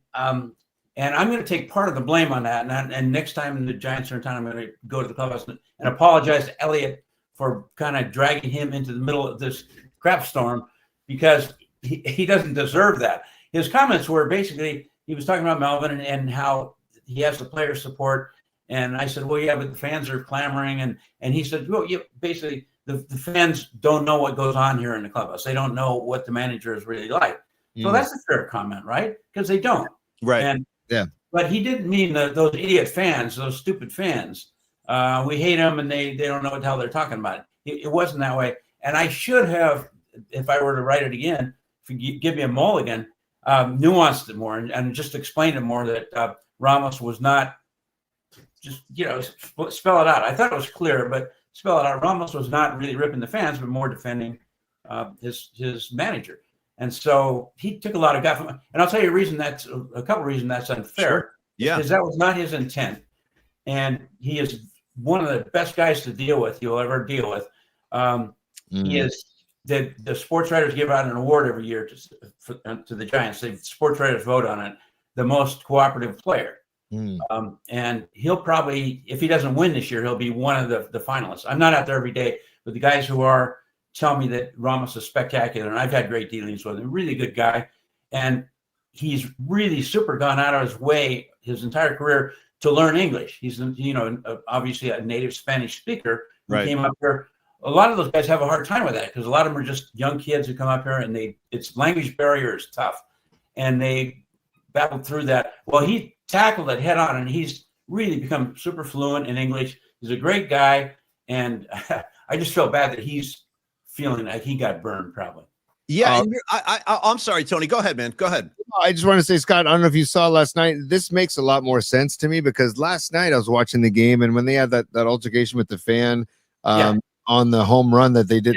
And I'm going to take part of the blame on that. And next time the Giants are in town, I'm going to go to the clubhouse and apologize to Elliott for kind of dragging him into the middle of this crap storm, because he doesn't deserve that. His comments were basically, he was talking about Melvin and how he has the player support. And I said, well, yeah, but the fans are clamoring. And he said, well, yeah, basically the fans don't know what goes on here in the clubhouse. They don't know what the manager is really like. So that's a fair comment, right? Because they don't. Right. And Yeah. But he didn't mean those idiot fans, those stupid fans. We hate them and they don't know what the hell they're talking about. It wasn't that way. And I should have, if I were to write it again, if you give me a mulligan, nuanced it more and just explained it more that Ramos was not just, spell it out. I thought it was clear, but spell it out. Ramos was not really ripping the fans, but more defending his manager. And so he took a lot of guff. And I'll tell you a couple of reasons that's unfair. Sure. Yeah. Because that was not his intent. And he is one of the best guys to deal with, you'll ever deal with. He is the sports writers give out an award every year to the Giants. The sports writers vote on it, the most cooperative player. And he'll probably, if he doesn't win this year, he'll be one of the finalists. I'm not out there every day, but the guys who are tell me that Ramos is spectacular, and I've had great dealings with him. Really good guy, and he's really super gone out of his way his entire career to learn English. He's obviously a native Spanish speaker who Right. came up here. A lot of those guys have a hard time with that because a lot of them are just young kids who come up here and it's language barrier is tough, and they battled through that. Well, he tackled it head on, and he's really become super fluent in English. He's a great guy, and I just felt bad that he's feeling like he got burned probably. Yeah. I'm sorry, Tony. Go ahead, man. Go ahead. I just want to say, Scott, I don't know if you saw last night. This makes a lot more sense to me because last night I was watching the game, and when they had that altercation with the fan on the home run that they did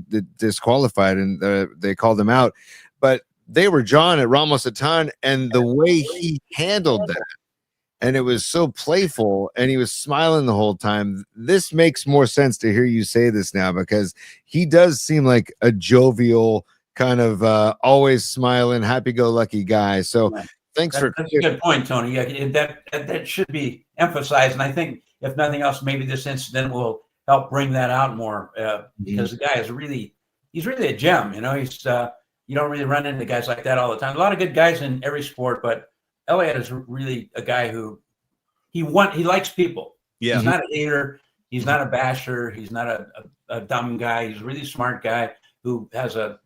that disqualified, and they called him out, but they were jawing at Ramos a ton, and the way he handled that, and it was so playful, and he was smiling the whole time. This makes more sense to hear you say this now because he does seem like a jovial, kind of always smiling, happy-go-lucky guy. So that's a good point, Tony. Yeah, that should be emphasized, and I think if nothing else, maybe this incident will help bring that out more because the guy is he's really a gem. He's you don't really run into guys like that all the time. A lot of good guys in every sport, but Elliott is really a guy who he likes people. Yeah. He's not a hater. He's not a basher. He's not a dumb guy. He's a really smart guy who has a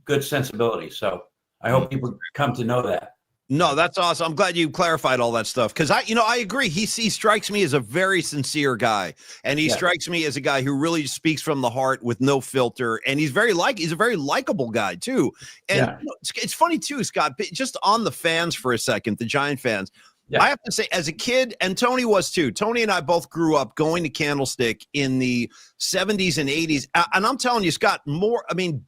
good sensibility. So I hope people come to know that. No, that's awesome. I'm glad you clarified all that stuff because I agree. He strikes me as a very sincere guy, and he strikes me as a guy who really speaks from the heart with no filter. And he's a very likable guy too. And it's funny too, Scott. Just on the fans for a second, the Giant fans. Yeah. I have to say, as a kid, and Tony was too. Tony and I both grew up going to Candlestick in the 70s and 80s. And I'm telling you, Scott,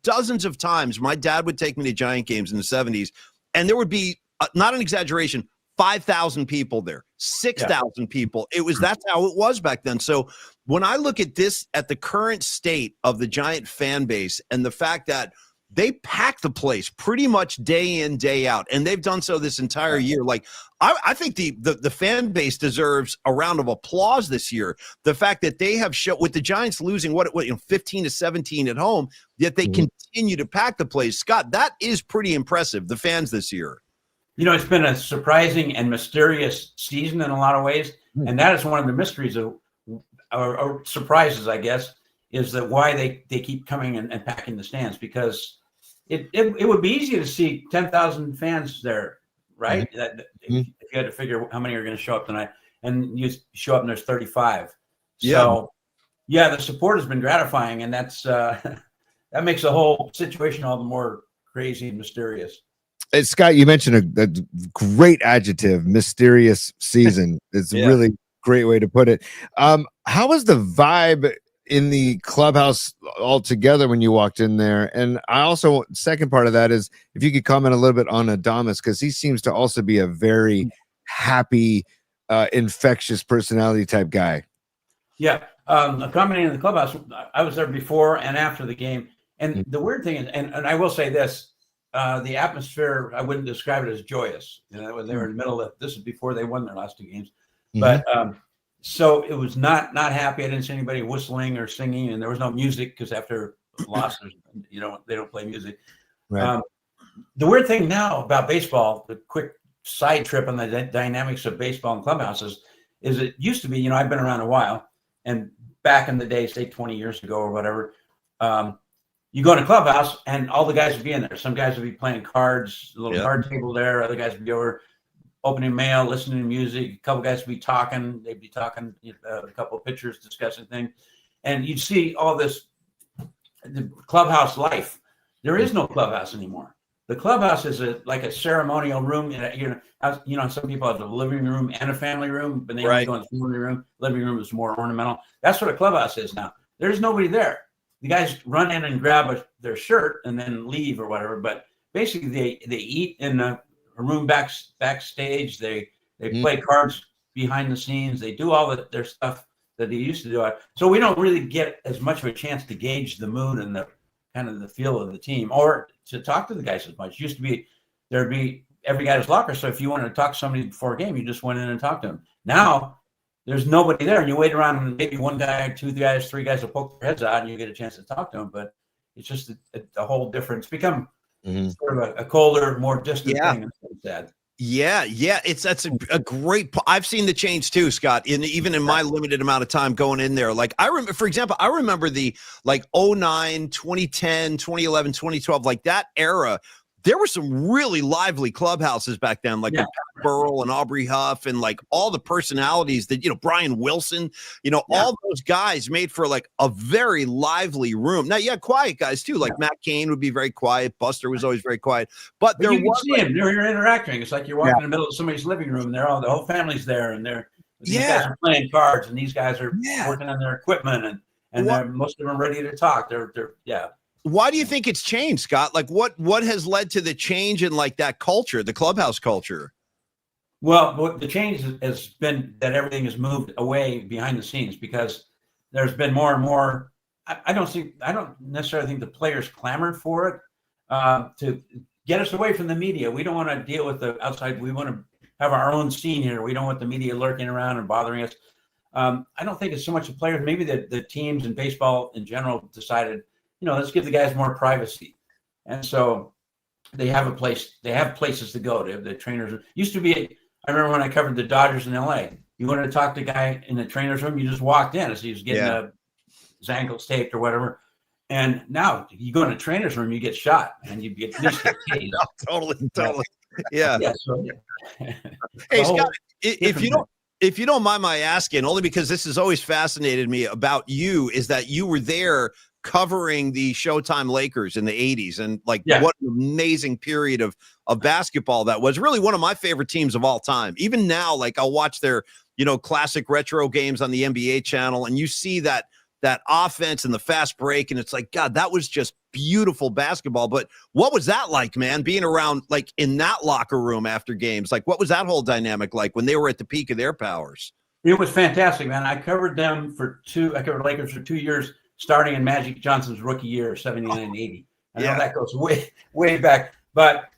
dozens of times my dad would take me to Giant games in the 70s, and there would be, not an exaggeration, 5,000 people there, 6,000 people. That's how it was back then. So when I look at the current state of the Giant fan base and the fact that they pack the place pretty much day in, day out, and they've done so this entire year. Like, I think the fan base deserves a round of applause this year. The fact that they have shown, with the Giants losing 15-17 at home, yet they continue to pack the place. Scott, that is pretty impressive. The fans this year. It's been a surprising and mysterious season in a lot of ways, and that is one of the mysteries or surprises, I guess, is that why they keep coming and packing the stands, because it would be easy to see 10,000 fans there, right? If you had to figure how many are going to show up tonight, and you show up and there's 35. So the support has been gratifying, and that's that makes the whole situation all the more crazy and mysterious. Scott, you mentioned a great adjective, mysterious season. It's a really great way to put it. How was the vibe in the clubhouse altogether when you walked in there? And I also, second part of that is if you could comment a little bit on Adamas, because he seems to also be a very happy, infectious personality type guy. Yeah. Commenting in the clubhouse, I was there before and after the game. And the weird thing is, and I will say this, the atmosphere, I wouldn't describe it as joyous. When they were in the middle of this is before they won their last 2 games. But so it was not happy. I didn't see anybody whistling or singing, and there was no music because after loss, they don't play music. Right. The weird thing now about baseball, the quick side trip on the dynamics of baseball and clubhouses, is it used to be, I've been around a while, and back in the day, say 20 years ago or whatever, you go in a clubhouse and all the guys would be in there. Some guys would be playing cards, a little card table there. Other guys would be over opening mail, listening to music. A couple guys would be talking. They'd be talking, a couple of pitchers discussing things. And you'd see all this, the clubhouse life. There is no clubhouse anymore. The clubhouse is like a ceremonial room. Some people have a living room and a family room, but they only go in the family room. Living room is more ornamental. That's what a clubhouse is now. There's nobody there. The guys run in and grab their shirt and then leave or whatever. But basically, they eat in a room backstage. They play cards behind the scenes. They do all their stuff that they used to do. So we don't really get as much of a chance to gauge the mood and the kind of the feel of the team, or to talk to the guys as much. It used to be there'd be every guy's locker. So if you wanted to talk to somebody before a game, you just went in and talked to them. Now there's nobody there, and you wait around and maybe one guy, 2 guys, 3 guys will poke their heads out, and you get a chance to talk to them. But it's just a whole different. It's become sort of a colder, more distant thing. It's sad. Yeah. That's a great. I've seen the change too, Scott. Even in my limited amount of time going in there, like I remember, for example, I remember the 09, 2010, 2011, 2012, like that era. There were some really lively clubhouses back then, like Pat Burrell and Aubrey Huff, and like all the personalities that Brian Wilson, all those guys made for like a very lively room. Now you had quiet guys too, like Matt Cain would be very quiet. Buster was always very quiet, but there was see him. You're interacting. It's like you're walking in the middle of somebody's living room. The whole family's there, and these guys are playing cards, and these guys are working on their equipment, and most of them are ready to talk. They're. Why do you think it's changed, Scott? Like what has led to the change in like that culture, the clubhouse culture? Well, the change has been that everything has moved away behind the scenes, because there's been more and more. I don't necessarily think the players clamored for it to get us away from the media. We don't want to deal with the outside. We want to have our own scene here. We don't want the media lurking around and bothering us. I don't think it's so much the players. Maybe the teams and baseball in general decided, let's give the guys more privacy. And so they have a place, they have places to go. They have the trainers. Used to be, I remember when I covered the Dodgers in LA, you wanted to talk to a guy in the trainer's room, you just walked in as he was getting his ankles taped or whatever. And now you go in a trainer's room, you get shot, and you get at least get tased. Totally. Yeah. Hey, Scott, if you don't mind my asking, only because this has always fascinated me about you, is that you were there covering the Showtime Lakers in the 80s. And what an amazing period of basketball that was. Really one of my favorite teams of all time. Even now, like I'll watch their, classic retro games on the NBA channel, and you see that offense and the fast break, and it's like, God, that was just beautiful basketball. But what was that like, man, being around like in that locker room after games? Like, what was that whole dynamic like when they were at the peak of their powers? It was fantastic, man. I covered Lakers for 2 years, starting in Magic Johnson's rookie year, 79 and 80. I know that goes way, way back. But,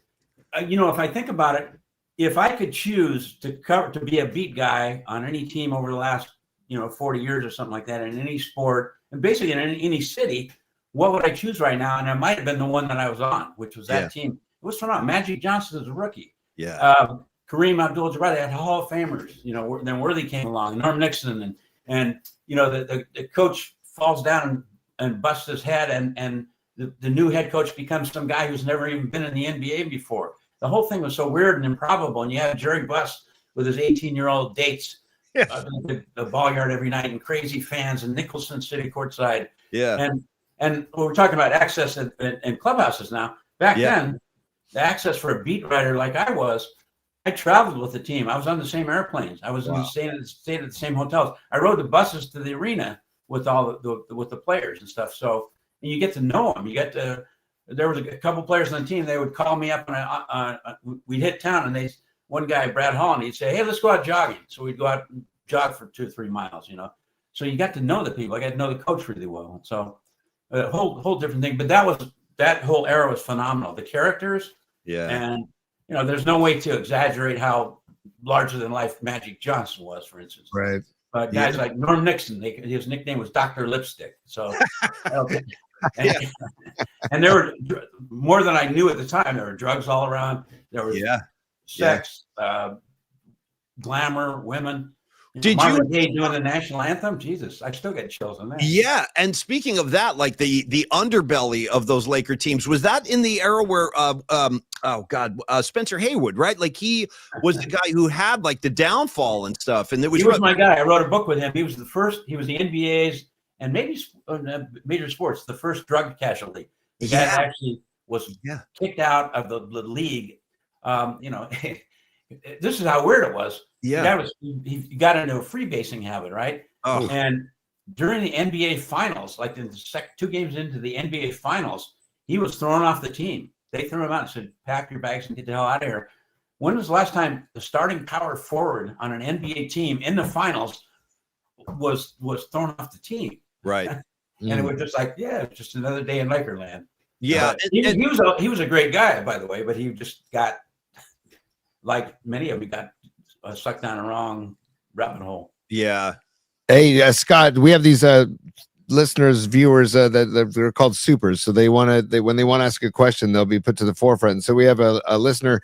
if I think about it, if I could choose to be a beat guy on any team over the last, 40 years or something like that, in any sport, and basically in any city, what would I choose right now? And it might have been the one that I was on, which was that team. It was phenomenal. Magic Johnson as a rookie. Yeah. Kareem Abdul-Jabbar, they had Hall of Famers. Then Worthy came along, Norm Nixon, and the coach falls down and busts his head, and the new head coach becomes some guy who's never even been in the NBA before. The whole thing was so weird and improbable. And you had Jerry Buss with his 18-year-old dates the ball yard every night, and crazy fans, and Nicholson City courtside. Yeah. And we're talking about access and clubhouses now. Back then, the access for a beat writer like I traveled with the team. I was on the same airplanes. I was staying at the same hotels. I rode the buses to the arena with all with the players and stuff. So and you get to know them. There was a couple players on the team. They would call me up, and we'd hit town, and one guy, Brad Holland, he'd say, "Hey, let's go out jogging." So we'd go out and jog for 2 or 3 miles, So you got to know the people. I got to know the coach really well. So a whole different thing. But that was that whole era was phenomenal. The characters, and there's no way to exaggerate how larger than life Magic Johnson was, for instance. Right. But guys like Norm Nixon, his nickname was Dr. Lipstick. So, and there were more than I knew at the time. There were drugs all around. There was sex, glamour, women. Did Marvin Gaye doing the national anthem? Jesus, I still get chills on that. Yeah, and speaking of that, like the underbelly of those Laker teams, was that in the era where Spencer Haywood, right? Like he was the guy who had like the downfall and stuff, and he was my guy. I wrote a book with him. He was the first. He was the NBA's and maybe major sports the first drug casualty. The guy actually was kicked out of the league. This is how weird it was. Yeah, that was he got into a freebasing habit, right? Oh. And during the NBA Finals, like in the 2 games into the NBA Finals, he was thrown off the team. They threw him out and said, "Pack your bags and get the hell out of here." When was the last time the starting power forward on an NBA team in the finals was thrown off the team? Right. And it was just like, it's just another day in Lakerland. Yeah, he was a great guy, by the way, but he just got, like many of them, got sucked down a wrong rabbit hole. Yeah. Hey, Scott, we have these listeners, viewers that they're called supers. So when they want to ask a question, they'll be put to the forefront. And so we have a listener,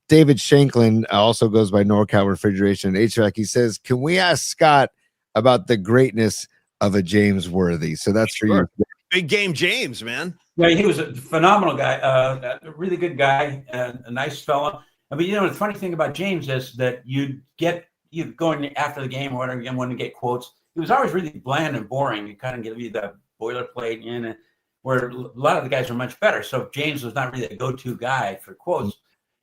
David Shanklin, also goes by NorCal Refrigeration and HVAC. He says, "Can we ask Scott about the greatness of a James Worthy?" So that's for you. Big game James, man. Yeah, he was a phenomenal guy, a really good guy, a nice fella. I mean, the funny thing about James is that you going after the game or whatever, you want to get quotes. He was always really bland and boring. You kind of give you the boilerplate in it, where a lot of the guys were much better. So James was not really a go-to guy for quotes.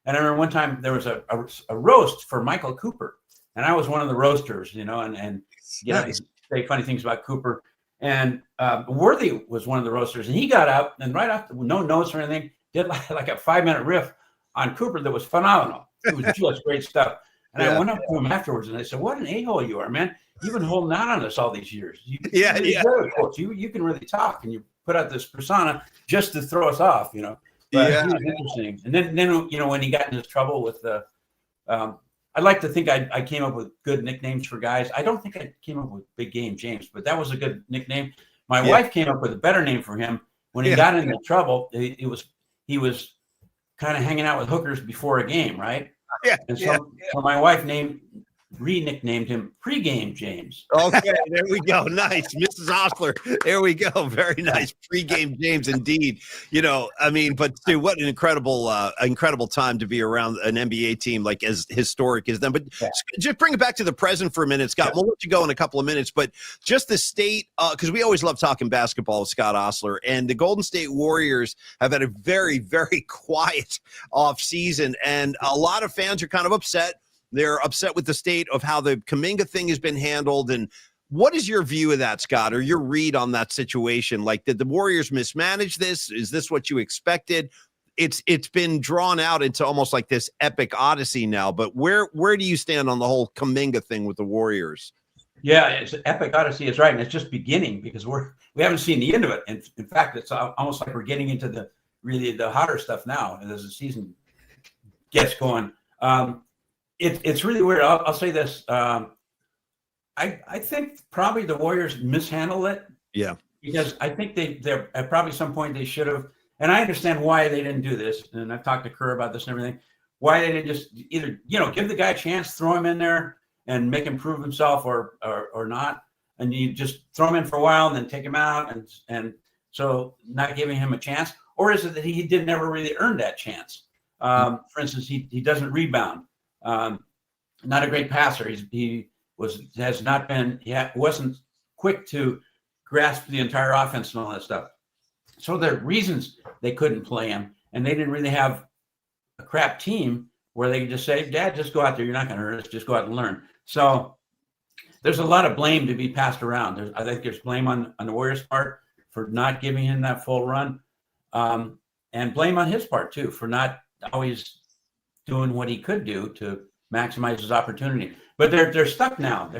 And I remember one time there was a roast for Michael Cooper, and I was one of the roasters, and say funny things about Cooper. And Worthy was one of the roasters, and he got up and right off, no notes or anything, did like a 5-minute riff on Cooper that was phenomenal. It was just great stuff. And I went up to him afterwards and I said, "What an a-hole you are, man. You've been holding out on us all these years. You can really talk, and you put out this persona just to throw us off, But it was interesting. And then when he got in his trouble with the I like to think I came up with good nicknames for guys. I don't think I came up with Big Game James, but that was a good nickname. My wife came up with a better name for him. When he got into trouble, he was kind of hanging out with hookers before a game, right? Yeah. And so my wife re-nicknamed him Pre-Game James. Okay, there we go. Nice. Mrs. Ostler. There we go. Very nice. Pre-game James indeed. But Stu, what an incredible time to be around an NBA team like as historic as them. But just bring it back to the present for a minute, Scott. We'll let you go in a couple of minutes, but just the state, because we always love talking basketball with Scott Ostler, and the Golden State Warriors have had a very, very quiet off season, and a lot of fans are kind of upset. They're upset with the state of how the Kuminga thing has been handled. And what is your view of that, Scott, or your read on that situation? Like, did the Warriors mismanage this? Is this what you expected? It's been drawn out into almost like this epic odyssey now. But where do you stand on the whole Kuminga thing with the Warriors? Yeah, it's an epic odyssey is right, and it's just beginning because we haven't seen the end of it. And in fact, it's almost like we're getting into the hotter stuff now as the season gets going. It's really weird. I'll say this. I think probably the Warriors mishandled it. Yeah. Because I think they're at probably some point they should have, and I understand why they didn't do this. And I've talked to Kerr about this and everything. Why they didn't just either, give the guy a chance, throw him in there and make him prove himself or not. And you just throw him in for a while and then take him out. And so not giving him a chance, or is it that he didn't ever really earn that chance? For instance, he doesn't rebound. Not a great passer. He wasn't quick to grasp the entire offense and all that stuff. So there are reasons they couldn't play him, and they didn't really have a crap team where they could just say, "Dad, just go out there. You're not going to hurt us. Just go out and learn." So there's a lot of blame to be passed around. I think there's blame on the Warriors' part for not giving him that full run, and blame on his part too for not always doing what he could do to maximize his opportunity. But they're stuck now.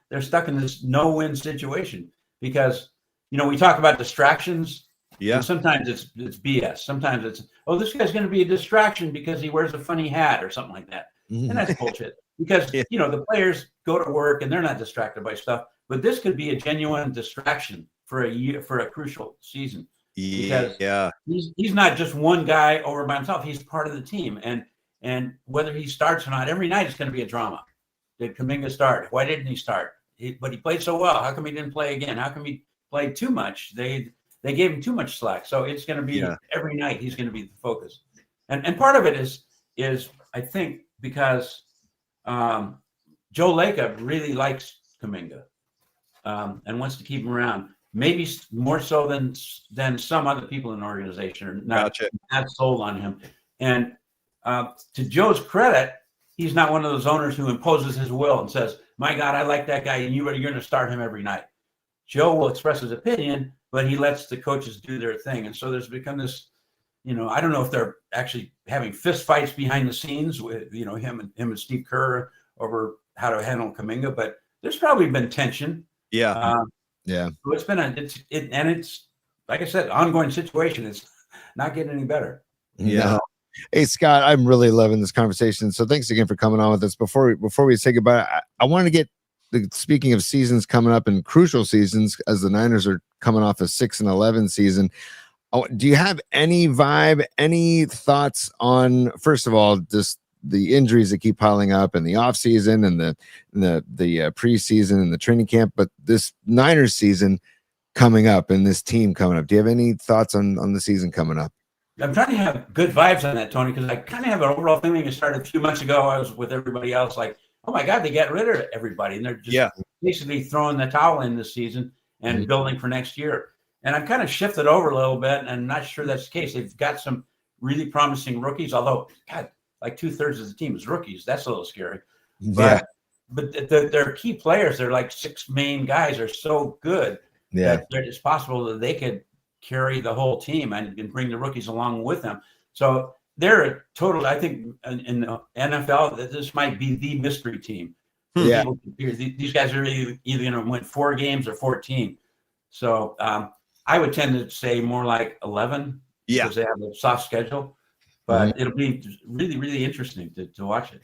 They're stuck in this no-win situation because we talk about distractions Yeah. And sometimes it's BS. Sometimes it's, oh, this guy's going to be a distraction because he wears a funny hat or something like that. And that's bullshit. Because, Yeah. the players go to work and they're not distracted by stuff. But this could be a genuine distraction for a year, for a crucial season. Because he's not just one guy over by himself. He's part of the team. And whether he starts or not, every night it's going to be a drama. Did Kuminga start? Why didn't he start? But he played so well. How come he didn't play again? How come he played too much? They gave him too much slack. So it's going to be every night he's going to be the focus. And part of it is I think because Joe Lacob really likes Kuminga and wants to keep him around. Maybe more so than some other people in the organization are not sold on him. And to Joe's credit, he's not one of those owners who imposes his will and says, my God, I like that guy, and you're going to start him every night. Joe will express his opinion, but he lets the coaches do their thing. And so there's become this, I don't know if they're actually having fist fights behind the scenes with, him and Steve Kerr over how to handle Kuminga, but there's probably been tension. Yeah. So it's been it's like I said, ongoing situation. It's not getting any better. Yeah. Hey, Scott, I'm really loving this conversation. So thanks again for coming on with us. Before we say goodbye, I want to get speaking of seasons coming up and crucial seasons as the Niners are coming off a 6-11 season. Do you have any vibe, any thoughts on, first of all, just the injuries that keep piling up in the off season and the preseason and the training camp, but this Niners season coming up and this team coming up? Do you have any thoughts on the season coming up? I'm trying to have good vibes on that, Tony, because I kind of have an overall feeling. It started a few months ago. I was with everybody else like, oh my God, they got rid of everybody. And they're just basically throwing the towel in this season and building for next year. And I've kind of shifted over a little bit, and I'm not sure that's the case. They've got some really promising rookies, although, God, like 2/3 of the team is rookies. That's a little scary. But their key players, they're like 6 main guys, are so good that it's possible that they could carry the whole team and bring the rookies along with them. So they're a total, I think, in the NFL, this might be the mystery team. Yeah. These guys are either going to win 4 games or 14. So I would tend to say more like 11 because they have a soft schedule. But it'll be really, really interesting to watch it.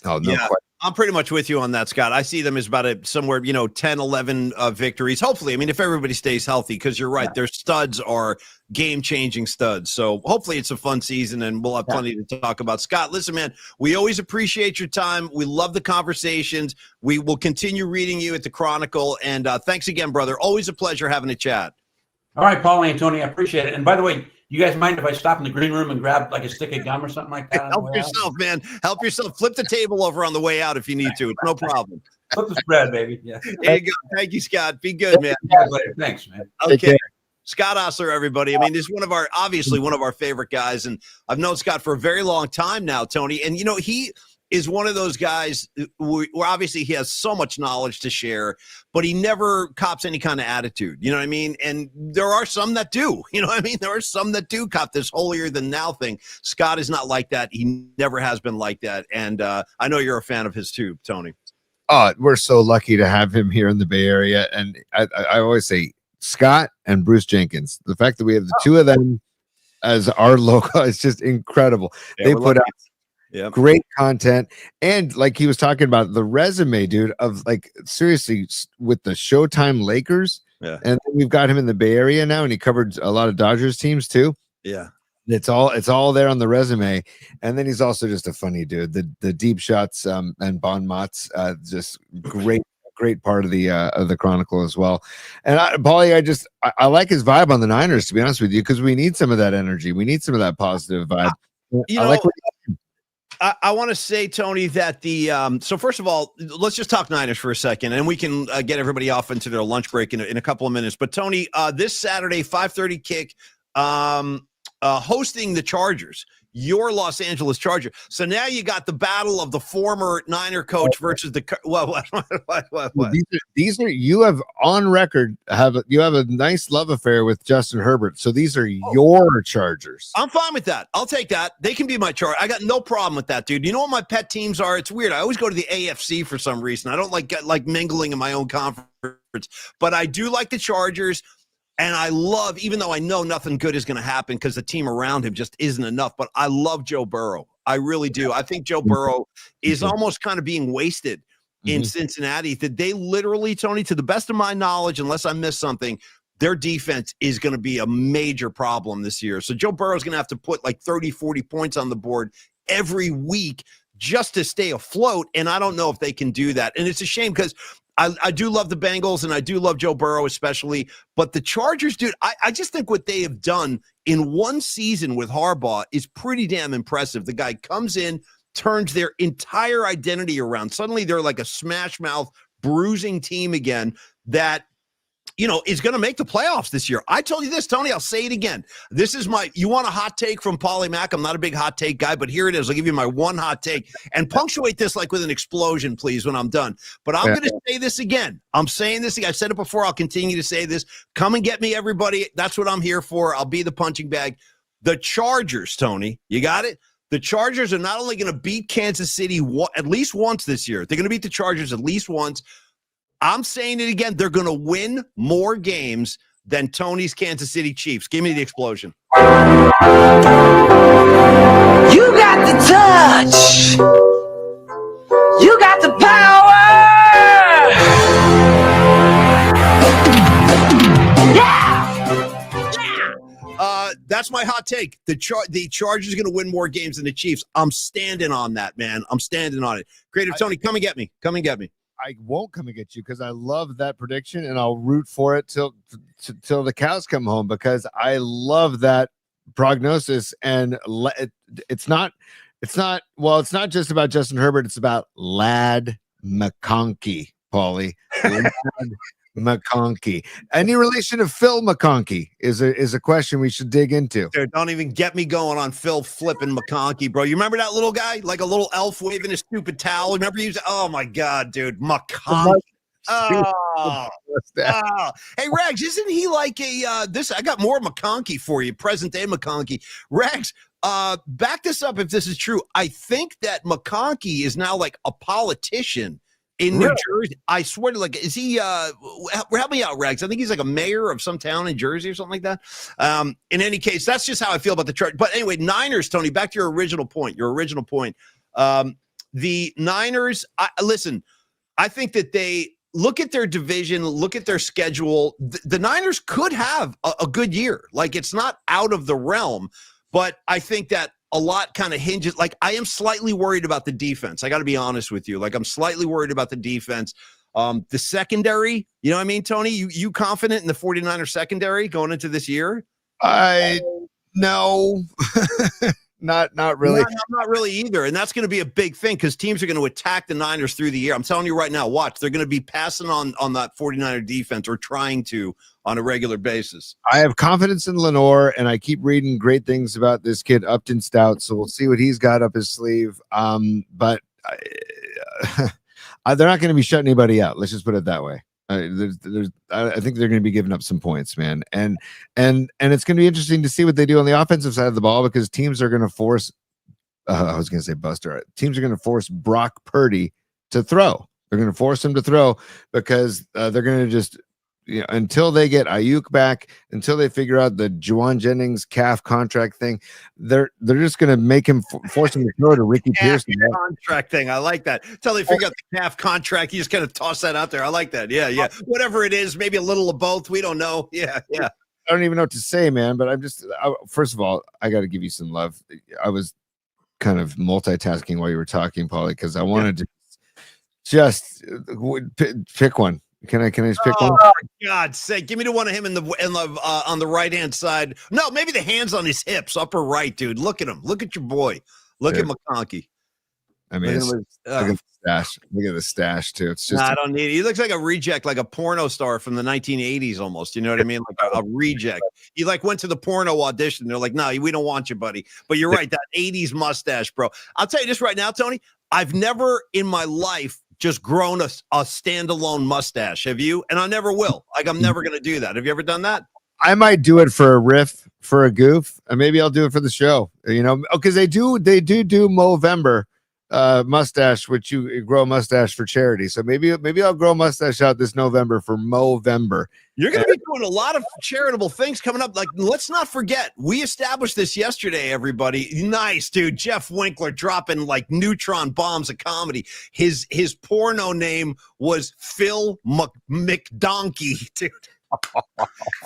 Oh, no. Yeah. I'm pretty much with you on that, Scott. I see them as about somewhere, 10, 11 victories. Hopefully, I mean, if everybody stays healthy, because you're right, their studs are game-changing studs. So hopefully it's a fun season, and we'll have plenty to talk about. Scott, listen, man, we always appreciate your time. We love the conversations. We will continue reading you at the Chronicle, and thanks again, brother. Always a pleasure having a chat. All right, Paul and Tony, I appreciate it. And by the way, you guys mind if I stop in the green room and grab like a stick of gum or something like that? Help yourself, man. Help yourself. Flip the table over on the way out if you need to. It's no problem. Flip the spread, baby. Yeah. There you go. Thank you, Scott. Be good, man. Yeah, thanks, man. Okay. Scott Ostler, everybody. I mean, this is obviously one of our favorite guys, and I've known Scott for a very long time now, Tony. And, he is one of those guys where obviously he has so much knowledge to share, but he never cops any kind of attitude. You know what I mean? And there are some that do. You know what I mean? There are some that do cop this holier than thou thing. Scott is not like that. He never has been like that. And I know you're a fan of his too, Tony. Oh, we're so lucky to have him here in the Bay Area. And I always say Scott and Bruce Jenkins. The fact that we have the two of them as our logo is just incredible. Yeah, they put out great content, and like he was talking about the resume, dude, of like seriously with the Showtime Lakers, and then we've got him in the Bay Area now, and he covered a lot of Dodgers teams too. Yeah, it's all there on the resume, and then he's also just a funny dude. The deep shots and Bon Mott's just great part of the Chronicle as well. And Paulie, I like his vibe on the Niners, to be honest with you, because we need some of that energy, we need some of that positive vibe. I want to say, Tony, that so first of all, let's just talk Niners for a second, and we can get everybody off into their lunch break in a couple of minutes. But Tony, this Saturday, 5:30 kick, hosting the Chargers, your Los Angeles Charger. So now you got the battle of the former Niner coach versus the what? These are you have on record you have a nice love affair with Justin Herbert. So these are your Chargers. I'm fine with that. I'll take that. They can be my Charger. I got no problem with that, dude. You know what my pet teams are? It's weird. I always go to the AFC for some reason. I don't like mingling in my own conference, but I do like the Chargers. And I love, even though I know nothing good is going to happen because the team around him just isn't enough, but I love Joe Burrow. I really do. I think Joe Burrow is almost kind of being wasted in Cincinnati. That they literally, Tony, to the best of my knowledge, unless I missed something, their defense is going to be a major problem this year. So Joe Burrow is going to have to put like 30, 40 points on the board every week just to stay afloat. And I don't know if they can do that. And it's a shame because I do love the Bengals and I do love Joe Burrow especially. But the Chargers, dude, I just think what they have done in one season with Harbaugh is pretty damn impressive. The guy comes in, turns their entire identity around. Suddenly they're like a smash mouth, bruising team again that, you know, is going to make the playoffs this year. I told you this, Tony, I'll say it again. This is you want a hot take from Paulie Mack? I'm not a big hot take guy, but here it is. I'll give you my one hot take and punctuate this like with an explosion, please, when I'm done. But I'm going to say this again. I'm saying this again. I've said it before. I'll continue to say this. Come and get me, everybody. That's what I'm here for. I'll be the punching bag. The Chargers, Tony, you got it? The Chargers are not only going to beat Kansas City at least once this year. They're going to beat the Chargers at least once. I'm saying it again. They're going to win more games than Tony's Kansas City Chiefs. Give me the explosion. You got the touch. You got the power. That's my hot take. The Chargers are going to win more games than the Chiefs. I'm standing on that, man. I'm standing on it. Creative Tony, come and get me. Come and get me. I won't come and get you because I love that prediction and I'll root for it till the cows come home because I love that prognosis. And it's not just about Justin Herbert. It's about Lad McConkey, Paulie. Lad McConkey. Any relation to Phil McConkey is a question we should dig into. Dude, don't even get me going on Phil flipping McConkey, bro. You remember that little guy, like a little elf waving his stupid towel? Remember he was? Oh my god, dude, McConkey. Oh. Hey, Rags, isn't he like a this? I got more McConkey for you, present day McConkey. Rags, back this up if this is true. I think that McConkey is now like a politician in New Jersey. I swear to, like, is he help me out, Rags? I think he's like a mayor of some town in Jersey or something like that. In any case, that's just how I feel about the chart. But anyway, Niners, Tony, back to your original point. The Niners, listen, I think that they look at their division, look at their schedule. The Niners could have a good year. Like, it's not out of the realm, but I think that a lot kind of hinges. Like, I am slightly worried about the defense. I got to be honest with you. Like, I'm slightly worried about the defense. The secondary, you know what I mean, Tony? You confident in the 49ers secondary going into this year? No. Not really. No, not really either. And that's going to be a big thing because teams are going to attack the Niners through the year. I'm telling you right now, watch. They're going to be passing on that 49er defense or trying to on a regular basis. I have confidence in Lenore, and I keep reading great things about this kid, Upton Stout. So we'll see what he's got up his sleeve. But they're not going to be shutting anybody out. Let's just put it that way. I think they're going to be giving up some points, man, and it's going to be interesting to see what they do on the offensive side of the ball because teams are going to force. I was going to say Buster. Teams are going to force Brock Purdy to throw. They're going to force him to throw because they're going to just, until they get Ayuk back, until they figure out the Juwan Jennings calf contract thing, they're just going to make him force him to throw to Ricky Pearson. Contract thing, I like that. Until they figure out the calf contract, you just kind of toss that out there. I like that. Yeah. Whatever it is, maybe a little of both. We don't know. Yeah. I don't even know what to say, man. But first of all, I got to give you some love. I was kind of multitasking while you were talking, Paulie, because I wanted to just pick one. Can I just pick one? For God's sake, give me the one of him in the on the right hand side. No, maybe the hands on his hips, upper right, dude. Look at him. Look at your boy. Look at McConkey. I mean, look at the stash. Look at the stash too. It's just I don't need it. He looks like a reject, like a porno star from the 1980s almost. You know what I mean? Like a reject. He like went to the porno audition. They're like, no, we don't want you, buddy. But you're right, that 80s mustache, bro. I'll tell you this right now, Tony. I've never in my life just grown a standalone mustache. Have you? And I never will. Like, I'm never going to do that. Have you ever done that? I might do it for a riff, for a goof, and maybe I'll do it for the show. Because they do Movember mustache, which you grow a mustache for charity. So maybe I'll grow a mustache out this November for Movember. You're going to be doing a lot of charitable things coming up. Like, let's not forget, we established this yesterday, everybody. Nice, dude. Jeff Winkler dropping like neutron bombs of comedy. His porno name was Phil McDonkey, dude.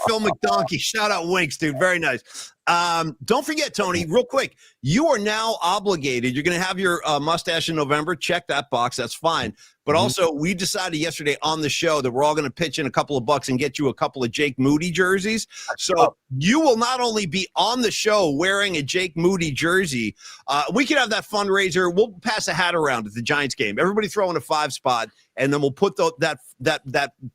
Phil McDonkey. Shout out Winks, dude. Very nice. Don't forget, Tony, real quick, you are now obligated. You're going to have your mustache in November. Check that box. That's fine. But also, we decided yesterday on the show that we're all going to pitch in a couple of bucks and get you a couple of Jake Moody jerseys. So you will not only be on the show wearing a Jake Moody jersey, we can have that fundraiser. We'll pass a hat around at the Giants game. Everybody throw in a 5 spot, and then we'll put that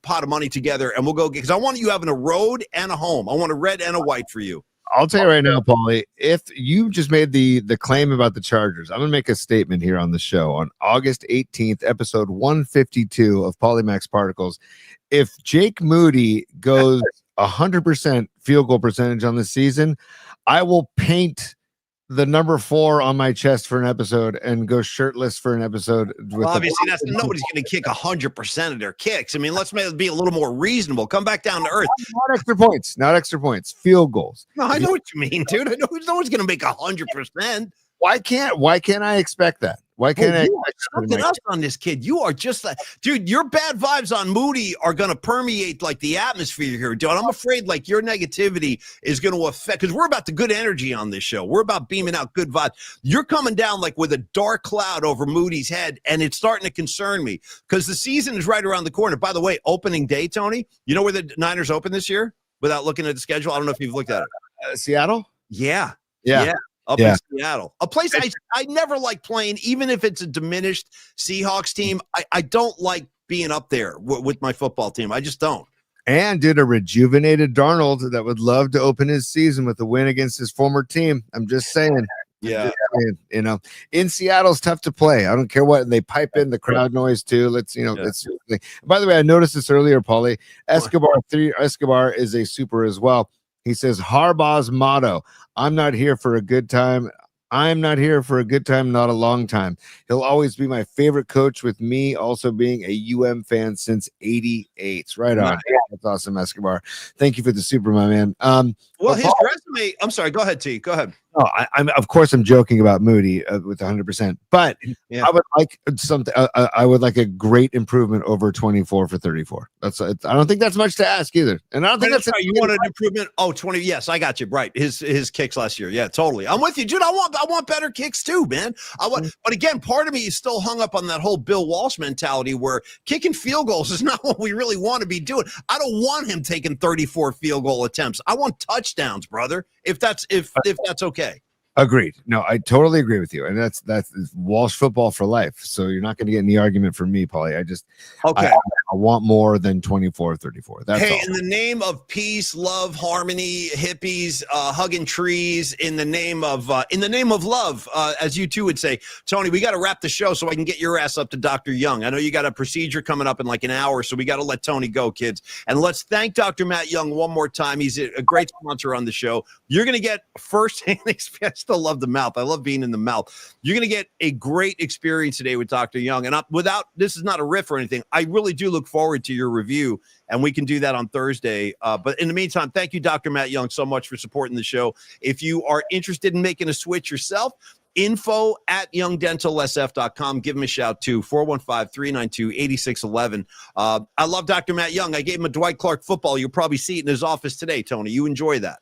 pot of money together, and we'll go get, because I want you having a road and a home. I want a red and a white for you. I'll tell you right now, Paulie, if you just made the claim about the Chargers, I'm going to make a statement here on the show on August 18th, episode 152 of Polymax Particles. If Jake Moody goes 100% field goal percentage on the season, I will paint the number 4 on my chest for an episode and go shirtless for an episode. Well, obviously, nobody's going to kick 100% of their kicks. I mean, let's be a little more reasonable. Come back down to earth. Not extra points, field goals. No, I know what you mean, dude. I know no one's going to make 100%. Why can't I expect that? Why can't I expect something else on this kid? You are just like, dude, your bad vibes on Moody are going to permeate like the atmosphere here, dude. I'm afraid like your negativity is going to affect, because we're about the good energy on this show. We're about beaming out good vibes. You're coming down like with a dark cloud over Moody's head, and it's starting to concern me because the season is right around the corner. By the way, opening day, Tony, you know where the Niners open this year without looking at the schedule? I don't know if you've looked at it. Seattle? Yeah. Up Yeah. in Seattle, a place I never like playing, even if it's a diminished Seahawks team. I don't like being up there with my football team. I just don't. And did a rejuvenated Darnold that would love to open his season with a win against his former team. I'm just saying. Yeah. You know, in Seattle's tough to play. I don't care what they pipe in the crowd noise too. Let's, by the way, I noticed this earlier, Paulie. Escobar is a super as well. He says Harbaugh's motto, I'm not here for a good time. I'm not here for a good time, not a long time. He'll always be my favorite coach, with me also being a fan since 88. Right on. Yeah, that's awesome, Escobar. Thank you for the super, my man. Well, his resume, I'm sorry, go ahead, T. Go ahead. No, I'm of course I'm joking about Moody with 100%, but I would like something. I would like a great improvement over 24 for 34. I don't think that's much to ask either, and I don't think that's right. You want an improvement? Oh, 20. Yes, I got you. Right, his kicks last year. Yeah, totally. I'm with you, dude. I want better kicks too, man. But again, part of me is still hung up on that whole Bill Walsh mentality where kicking field goals is not what we really want to be doing. I don't want him taking 34 field goal attempts. I want touchdowns, brother. If that's okay. Agreed. No, I totally agree with you. And that's Walsh football for life. So you're not going to get any argument from me, Paulie. I want more than 24, 34. That's all. In the name of peace, love, harmony, hippies, hugging trees, in the name of love, as you two would say, Tony, we got to wrap the show so I can get your ass up to Dr. Young. I know you got a procedure coming up in like an hour, so we got to let Tony go, kids. And let's thank Dr. Matt Young one more time. He's a great sponsor on the show. You're going to get firsthand experience. I still love the mouth. I love being in the mouth. You're going to get a great experience today with Dr. Young. And this is not a riff or anything. I really do look forward to your review, and we can do that on Thursday. But in the meantime, thank you, Dr. Matt Young, so much for supporting the show. If you are interested in making a switch yourself, info@youngdentallsf.com. Give him a shout too. 415-392-8611. I love Dr. Matt Young. I gave him a Dwight Clark football. You'll probably see it in his office today, Tony. You enjoy that.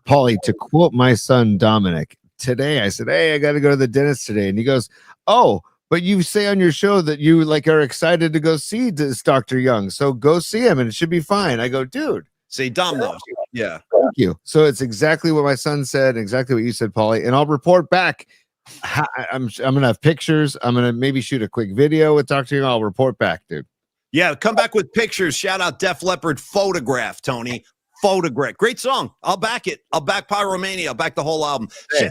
Paulie, to quote my son Dominic, today I said, hey, I got to go to the dentist today. And he goes, oh, but you say on your show that you are excited to go see this Dr. Young. So go see him and it should be fine. I go, dude. See, Dom knows. Yeah. Thank you. So it's exactly what my son said, exactly what you said, Paulie. And I'll report back. I'm going to have pictures. I'm going to maybe shoot a quick video with Dr. Young. I'll report back, dude. Yeah, come back with pictures. Shout out Def Leppard Photograph, Tony. Photograph. Great song. I'll back it. I'll back Pyromania. I'll back the whole album. Hey.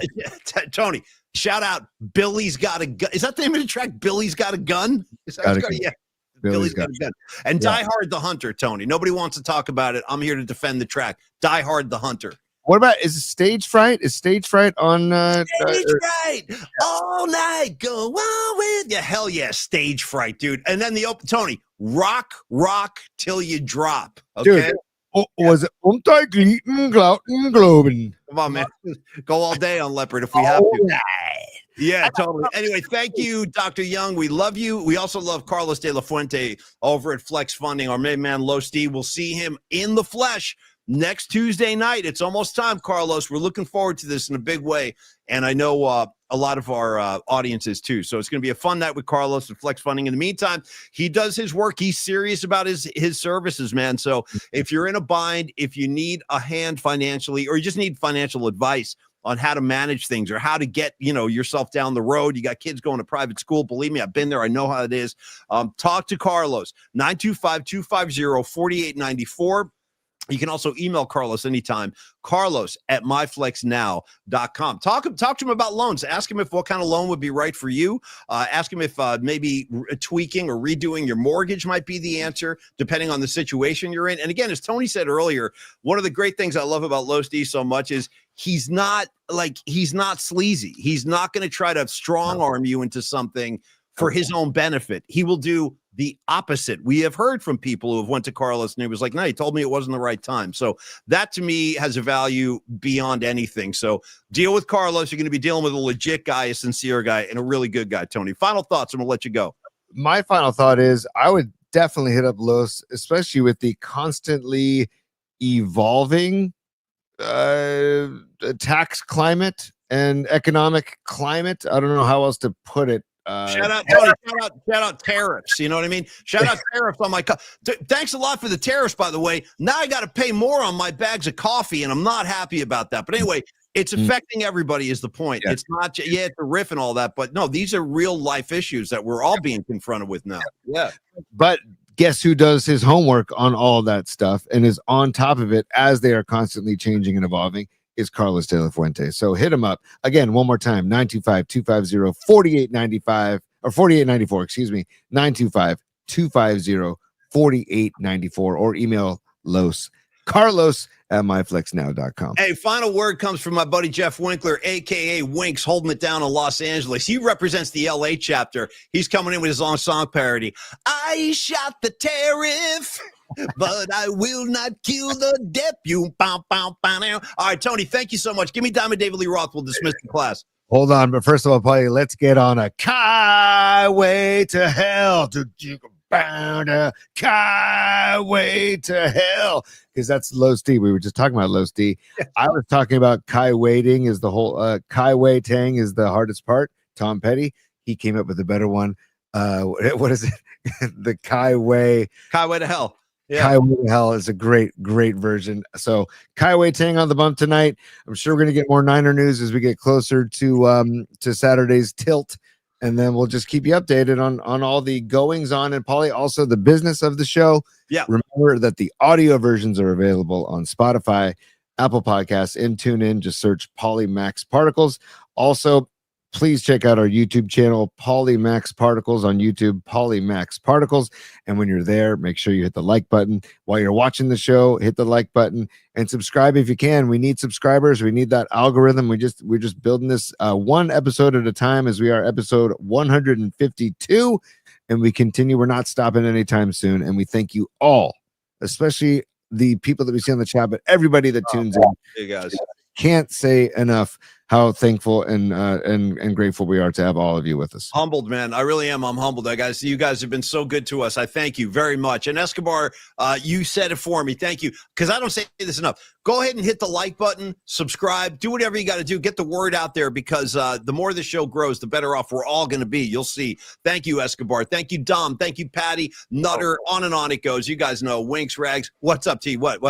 Tony, shout out Billy's Got a Gun. Is that the name of the track? Billy's Got a Gun? Yeah. Billy's Got a Gun. And Die Hard the Hunter, Tony. Nobody wants to talk about it. I'm here to defend the track. Die Hard the Hunter. What about is stage fright? Is stage fright on Stage fright all night? Go on with you. Hell yeah, stage fright, dude. And then the open Tony, rock till you drop. Okay. Dude, was it Gluten Globen? Come on, man. Go all day on Leopard if we have to. Yeah, totally. Anyway, thank you, Dr. Young. We love you. We also love Carlos De La Fuente over at Flex Funding, our main man, Low Steve. We'll see him in the flesh next Tuesday night. It's almost time, Carlos. We're looking forward to this in a big way. And I know a lot of our audiences too. So it's going to be a fun night with Carlos and Flex Funding. In the meantime, he does his work. He's serious about his services, man. So if you're in a bind, if you need a hand financially, or you just need financial advice on how to manage things or how to get, yourself down the road. You got kids going to private school. Believe me, I've been there. I know how it is. Talk to Carlos, 925-250-4894. You can also email Carlos anytime, carlos@myflexnow.com. Talk to him about loans. Ask him if what kind of loan would be right for you. Ask him if maybe tweaking or redoing your mortgage might be the answer, depending on the situation you're in. And again, as Tony said earlier, one of the great things I love about Low Steve so much is he's not sleazy. He's not going to try to strong arm you into something for his own benefit. He will do the opposite. We have heard from people who have went to Carlos and he was like, no, he told me it wasn't the right time. So that to me has a value beyond anything. So deal with Carlos. You're going to be dealing with a legit guy, a sincere guy, and a really good guy. Tony, final thoughts, and we'll let you go. My final thought is I would definitely hit up Los, especially with the constantly evolving tax climate and economic climate. I don't know how else to put it. Shout out, Tony. Shout out tariffs. You know what I mean? Shout out tariffs on my thanks a lot for the tariffs, by the way. Now I got to pay more on my bags of coffee, and I'm not happy about that. But anyway, it's affecting everybody is the point. Yeah. It's not, it's a riff and all that, but no, these are real life issues that we're all being confronted with now. Yeah. But guess who does his homework on all that stuff and is on top of it as they are constantly changing and evolving? Is Carlos De La Fuente. So hit him up again one more time, 925-250-4895 or 4894, excuse me, 925-250-4894, or email Carlos@myflexnow.com. Hey, final word comes from my buddy Jeff Winkler, aka Winks, holding it down in Los Angeles. He represents the LA chapter. He's coming in with his long song parody. I shot the tariff, but I will not kill the deputy. All right, Tony, thank you so much. Give me Diamond David Lee Roth. We'll dismiss the class. Hold on, but first of all, Paulie, let's get on a highway to hell. Highway to hell, because that's Low Steve. We were just talking about Low Steve. I was talking about Kai waiting is the whole Kai Wei Tang is the hardest part. Tom Petty, he came up with a better one. What is it? The Kai Wei to hell. Yeah. Kai Wei to hell is a great version. So Kai Wei Tang on the bump tonight. I'm sure we're gonna get more Niner news as we get closer to Saturday's tilt. And then we'll just keep you updated on all the goings on, and Paulie, also the business of the show. Yeah. Remember that the audio versions are available on Spotify, Apple Podcasts, and TuneIn. Just search Paulie Max Particles. Also, please check out our YouTube channel, Paulie Max Particles on YouTube, Paulie Max Particles. And when you're there, make sure you hit the like button. While you're watching the show, hit the like button and subscribe if you can. We need subscribers. We need that algorithm. We're just building this one episode at a time, as we are episode 152. And we continue. We're not stopping anytime soon. And we thank you all, especially the people that we see on the chat, but everybody that tunes in. Hey guys. Can't say enough how thankful and grateful we are to have all of you with us. Humbled, man. I really am. I'm humbled. You guys have been so good to us. I thank you very much. And Escobar, you said it for me. Thank you. Because I don't say this enough. Go ahead and hit the like button, subscribe, do whatever you got to do. Get the word out there, because the more the show grows, the better off we're all going to be. You'll see. Thank you, Escobar. Thank you, Dom. Thank you, Patty, Nutter. On and on it goes. You guys know. Winks, Rags. What's up, T? What?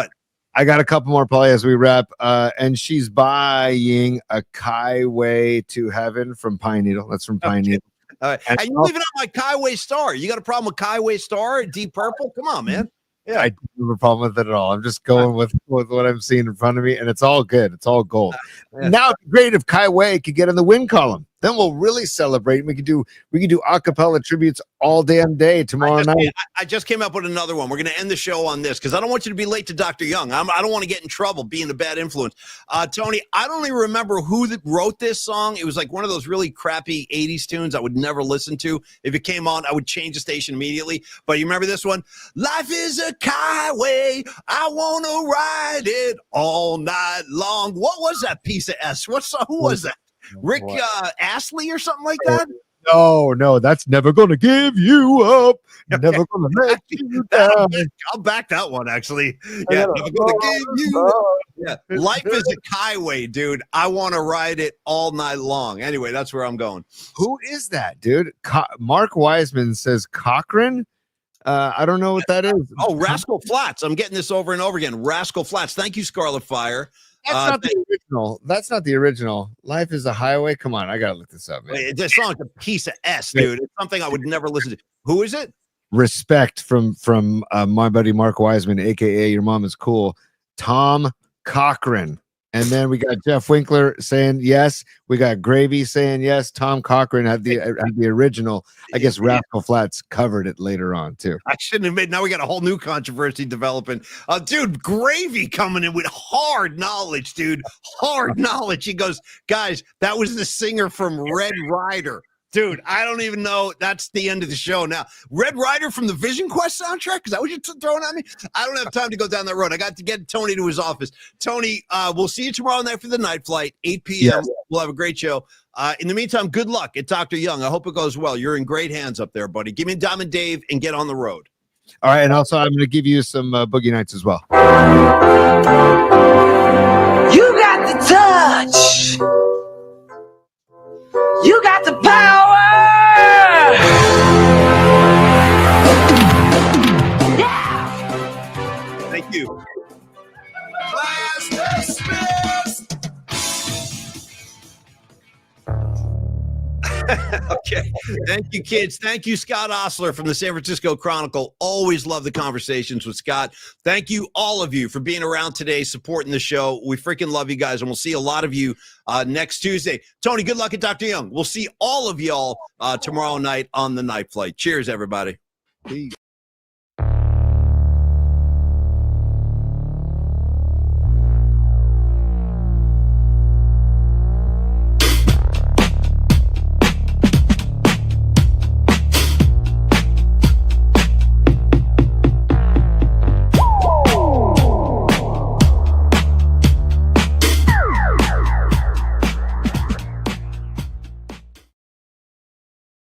I got a couple more, Paulie, as we wrap. And she's buying a Kai Wei to Heaven from Pine Needle. That's from Pine Needle. All right. And you leaving out my Kai Wei Star. You got a problem with Kai Wei Star? Deep Purple? Come on, man. Yeah, I don't have a problem with it at all. I'm just going with what I'm seeing in front of me, and it's all good. It's all gold. Now, it'd be great if Kai Wei could get in the win column. Then we'll really celebrate. We can do acapella tributes all damn day tomorrow night. I just came up with another one. We're going to end the show on this because I don't want you to be late to Dr. Young. I don't want to get in trouble being a bad influence. Tony, I don't even remember who wrote this song. It was like one of those really crappy 80s tunes I would never listen to. If it came on, I would change the station immediately. But you remember this one? Life is a highway. I want to ride it all night long. What was that piece of S? Who was that? Rick Astley or something like that? No, that's never gonna give you up. Never gonna let you down. I'll back that one, actually. Yeah, never gonna give you up. Yeah, life is a highway, dude. I want to ride it all night long. Anyway, that's where I'm going. Who is that, dude? Mark Wiseman says Chron. I don't know what that is. Oh, Rascal Flatts. I'm getting this over and over again. Rascal Flatts. Thank you, Scarlet Fire. That's not the original. That's not the original. Life is a highway. Come on, I gotta look this up, man. Wait, this song's a piece of S, dude. It's something I would never listen to. Who is it? Respect from my buddy Mark Wiseman, aka Your Mom Is Cool. Tom Cochran. And then we got Jeff Winkler saying yes. We got Gravy saying yes. Tom Cochran had the original. I guess Rascal Flatts covered it later on too. I shouldn't have made. Now we got a whole new controversy developing. Dude, Gravy coming in with hard knowledge, dude. Hard knowledge. He goes, guys, that was the singer from Red Rider. Dude, I don't even know. That's the end of the show now. Red Rider from the Vision Quest soundtrack? Is that what you're throwing at me? I don't have time to go down that road. I got to get Tony to his office. Tony, we'll see you tomorrow night for the night flight, 8 p.m. Yes. We'll have a great show. In the meantime, good luck at Dr. Young. I hope it goes well. You're in great hands up there, buddy. Give me Diamond Dave and get on the road. All right, and also I'm going to give you some Boogie Nights as well. You got the touch. You got the power. Yeah. Thank you. Okay. Thank you, kids. Thank you, Scott Ostler from the San Francisco Chronicle. Always love the conversations with Scott. Thank you, all of you, for being around today, supporting the show. We freaking love you guys, and we'll see a lot of you next Tuesday. Tony, good luck at Dr. Young. We'll see all of y'all tomorrow night on the night flight. Cheers, everybody. Peace.